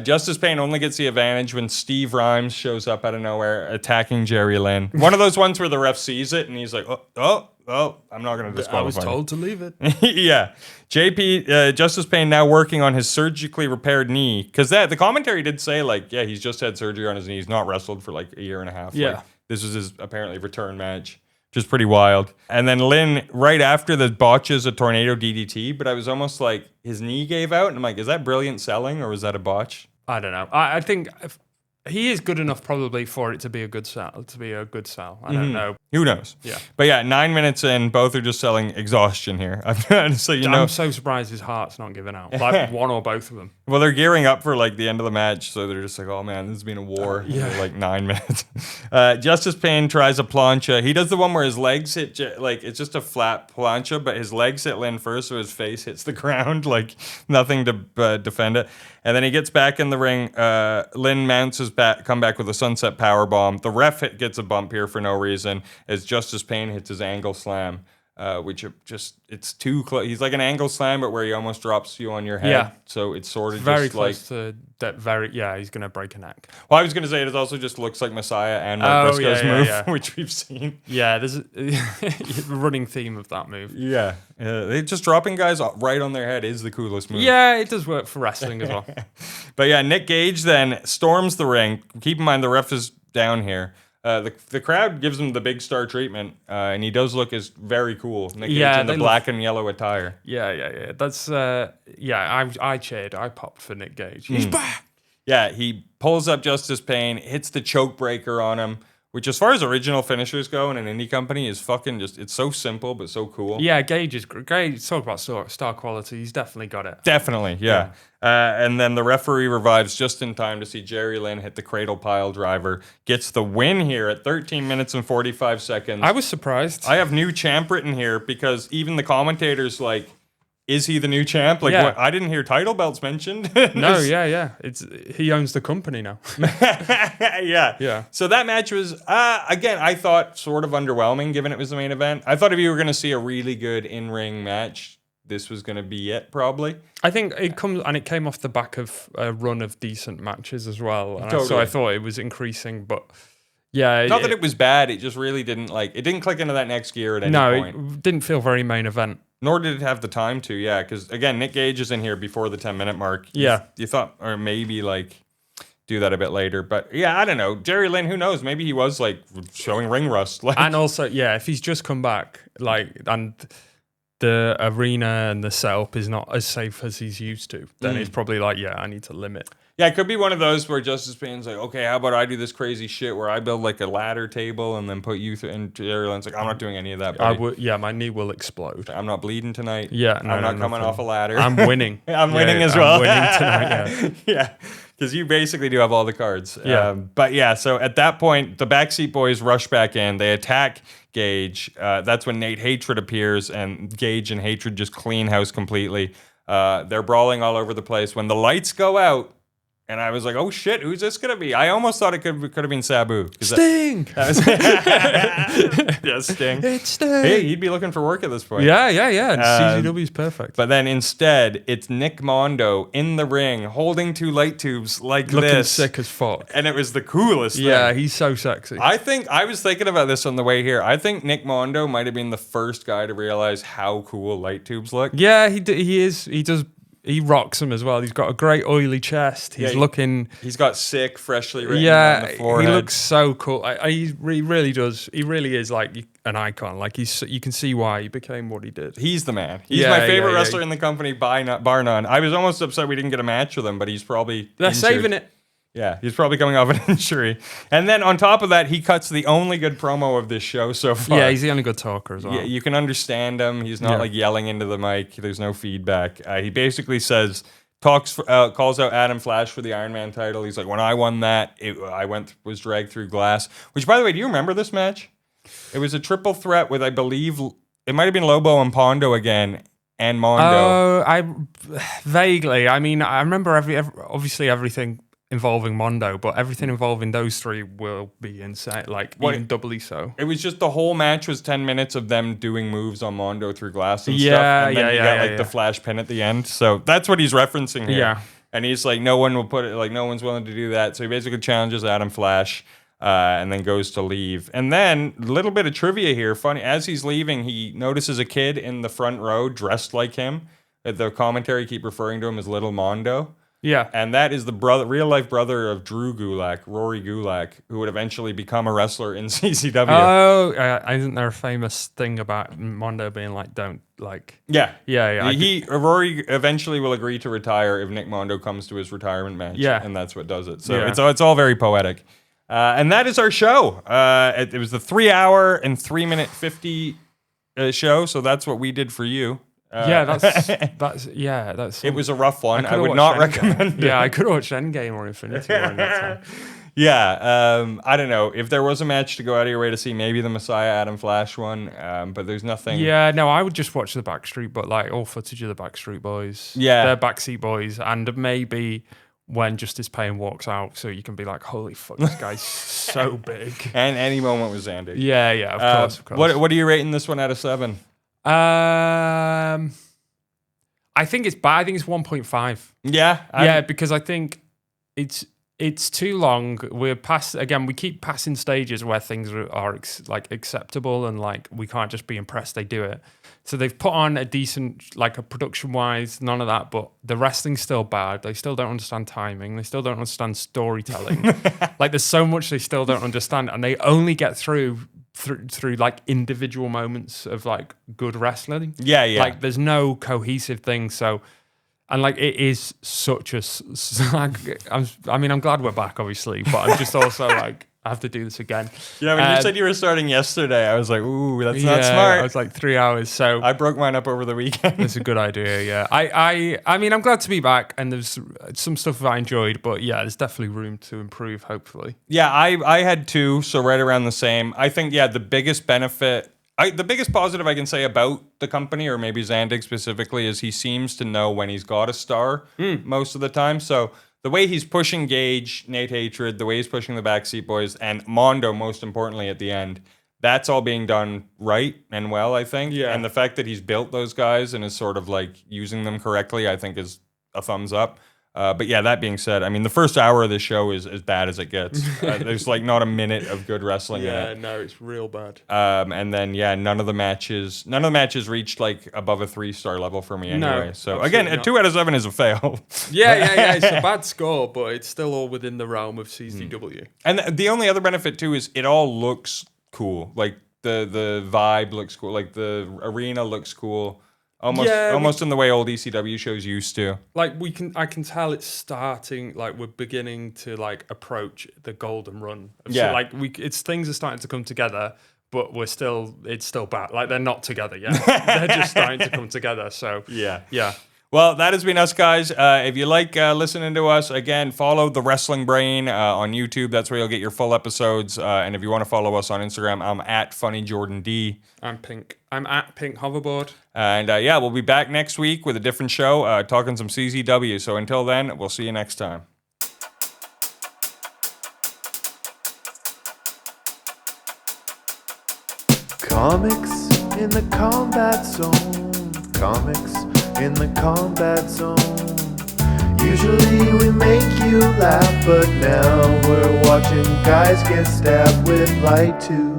Justice Payne only gets the advantage when Steve Rhymes shows up out of nowhere attacking Jerry Lynn. One of those ones where the ref sees it and he's like, oh, I'm not going to disqualify. I was told to leave it. Yeah. Justice Payne now working on his surgically repaired knee. Because the commentary did say, like, he's just had surgery on his knee. He's not wrestled for like a year and a half. Yeah. Like, this was his apparently return match, which is pretty wild. And then Lynn, right after the botches a tornado DDT, but I was almost like, his knee gave out. And I'm like, is that brilliant selling or was that a botch? I don't know. I think He is good enough probably for it to be a good sell. I don't know. Who knows? Yeah. But yeah, 9 minutes in, both are just selling exhaustion here. So I'm so surprised his heart's not giving out. Like one or both of them. Well, they're gearing up for like the end of the match, so they're just like, "Oh man, this has been a war." Yeah. For, like 9 minutes. Justice Payne tries a plancha. He does the one where his legs hit, like it's just a flat plancha, but his legs hit Lynn first, so his face hits the ground, like nothing to defend it. And then he gets back in the ring. Lynn mounts his comeback with a sunset power bomb. The ref gets a bump here for no reason as Justice Payne hits his angle slam. Which it's too close. He's like an angle slam, but where he almost drops you on your head. Yeah. So it's sort of Very just close like to that. Very he's gonna break a neck. Well, I was going to say it also just looks like Messiah and Mark Briscoe's move, which we've seen. Yeah, there's a running theme of that move. Yeah. They just dropping guys right on their head is the coolest move. Yeah, it does work for wrestling as well. But yeah, Nick Gage then storms the ring. Keep in mind the ref is down here. The crowd gives him the big star treatment, and he does look as very cool. Nick Gage in the black and yellow attire. Yeah. That's I cheered. I popped for Nick Gage. He's back. Yeah, he pulls up Justice Payne, hits the choke breaker on him, which as far as original finishers go in an indie company is fucking just, it's so simple but so cool. Yeah, Gage is great. Talk about star quality. He's definitely got it. Definitely, yeah. And then the referee revives just in time to see Jerry Lynn hit the cradle pile driver. Gets the win here at 13 minutes and 45 seconds. I was surprised. I have new champ written here because even the commentators like, is he the new champ? Like, what, I didn't hear title belts mentioned. No, yeah. He owns the company now. Yeah. So that match was, again, I thought sort of underwhelming given it was the main event. I thought if you were going to see a really good in-ring match, this was going to be it, probably. I think it came off the back of a run of decent matches as well. Totally. So I thought it was increasing, but yeah. Not that it was bad, it just really didn't it didn't click into that next gear at any point. No, it didn't feel very main event. Nor did it have the time to, because again, Nick Gage is in here before the 10-minute mark. Yeah. You thought, or maybe do that a bit later. But yeah, I don't know. Jerry Lynn, who knows? Maybe he was showing ring rust. And also, if he's just come back, and the arena and the setup is not as safe as he's used to, then he's probably I need to limit. Yeah, it could be one of those where Justice Payne's like, okay, how about I do this crazy shit where I build a ladder table and then put you through, and Jerry Lynn's like, I'm not doing any of that, buddy. I would, my knee will explode. I'm not bleeding tonight. Yeah, I'm not coming off a ladder. I'm winning. I'm winning as well. I'm winning tonight, Yeah, because you basically do have all the cards. Yeah. But yeah, so at that point, the Backseat Boys rush back in. They attack Gage. That's when Nate Hatred appears, and Gage and Hatred just clean house completely. They're brawling all over the place. When the lights go out, and I was like, oh shit, who's this going to be? I almost thought it could have been Sabu. Sting! Yeah, Sting. It's Sting! Hey, he'd be looking for work at this point. Yeah. And CZW's perfect. But then instead, it's Nick Mondo in the ring, holding two light tubes looking this. Sick as fuck. And it was the coolest thing. Yeah, he's so sexy. I was thinking about this on the way here. I think Nick Mondo might have been the first guy to realize how cool light tubes look. Yeah, he is. He rocks them as well. He's got a great oily chest. He's He's got sick, freshly written on the forehead. He looks so cool. He really does. He really is an icon. You can see why he became what he did. He's the man. He's my favorite wrestler in the company, bar none. I was almost upset we didn't get a match with him, but he's probably They're saving it. Yeah, he's probably coming off an injury. And then on top of that, he cuts the only good promo of this show so far. Yeah, he's the only good talker as well. Yeah, you can understand him. He's not yelling into the mic. There's no feedback. He basically says, calls out Adam Flash for the Iron Man title. He's like, when I won that, was dragged through glass. Which, by the way, do you remember this match? It was a triple threat with, I believe, it might have been Lobo and Pondo again. And Mondo. Oh, vaguely. I mean, I remember obviously everything involving Mondo, but everything involving those three will be insane, even doubly so. It was just the whole match was 10 minutes of them doing moves on Mondo through glass and stuff. And then you got the flash pin at the end. So that's what he's referencing here. Yeah. And he's like, no one will put it, no one's willing to do that. So he basically challenges Adam Flash and then goes to leave. And then a little bit of trivia here. Funny, as he's leaving, he notices a kid in the front row dressed like him. The commentary keep referring to him as Little Mondo. Yeah. And that is the real life brother of Drew Gulak, Rory Gulak, who would eventually become a wrestler in CCW. Oh, isn't there a famous thing about Mondo being like, don't like? Yeah. Yeah. Rory eventually will agree to retire if Nick Mondo comes to his retirement match. Yeah. And that's what does it. So Yeah. it's all very poetic. And that is our show. It was the 3 hour and 3 minute 50 show. So that's what we did for you. That's. It was a rough one. I would watched not Endgame. recommend it. Yeah, I could have watched Endgame or Infinity War in that time. Yeah, I don't know. If there was a match to go out of your way to see, maybe the Messiah Adam Flash one, but there's nothing. Yeah, no, I would just watch the Backstreet, but like all footage of the Backstreet Boys. Yeah. They're Backseat Boys, and maybe when Justice Payne walks out, so you can be like, holy fuck, this guy's so big. And any moment with Zandig. Yeah, of course. What are you rating this one out of 7? I think it's bad. I think it's 1.5. Yeah? Because I think it's too long. We're past again. We keep passing stages where things are acceptable and like we can't just be impressed they do it. So they've put on a decent, like a production wise, none of that, but the wrestling's still bad. They still don't understand timing. They still don't understand storytelling. Like there's so much they still don't understand, and they only get through like individual moments of like good wrestling. Yeah. Like there's no cohesive thing. So, and like it is such a. I'm glad we're back, obviously, but I'm just also like I have to do this again. Yeah, when you said you were starting yesterday, I was like, ooh, that's not smart. I was like 3 hours. So I broke mine up over the weekend. it's a good idea. Yeah, I mean, I'm glad to be back, and there's some stuff I enjoyed, but yeah, there's definitely room to improve. Hopefully. Yeah, I had 2, so right around the same. I think the biggest benefit. The biggest positive I can say about the company, or maybe Zandig specifically, is he seems to know when he's got a star most of the time. So the way he's pushing Gage, Nate Hatred, the way he's pushing the Backseat Boys, and Mondo, most importantly, at the end, that's all being done right and well, I think. Yeah. And the fact that he's built those guys and is sort of like using them correctly, I think is a thumbs up. But yeah, that being said, I mean, the first hour of this show is as bad as it gets. There's like not a minute of good wrestling in it. No, it's real bad. And then none of the matches reached like above a 3-star level for me anyway. No, so again, a 2 out of 7 is a fail. Yeah. It's a bad score, but it's still all within the realm of CZW. And the only other benefit too is it all looks cool. Like the vibe looks cool. Like the arena looks cool. Almost in the way old ECW shows used to. Like I can tell it's starting. Like we're beginning to like approach the golden run. Yeah. So like things are starting to come together, but it's still bad. Like they're not together yet. They're just starting to come together. So yeah. Well, that has been us, guys. If you like listening to us, again, follow The Wrestling Brain on YouTube. That's where you'll get your full episodes. And if you want to follow us on Instagram, I'm at FunnyJordanD. I'm Pink. I'm at Pink Hoverboard. And we'll be back next week with a different show, talking some CZW. So until then, we'll see you next time. Comics in the combat zone. Comics in the combat zone. Usually we make you laugh, but now we're watching guys get stabbed with light too.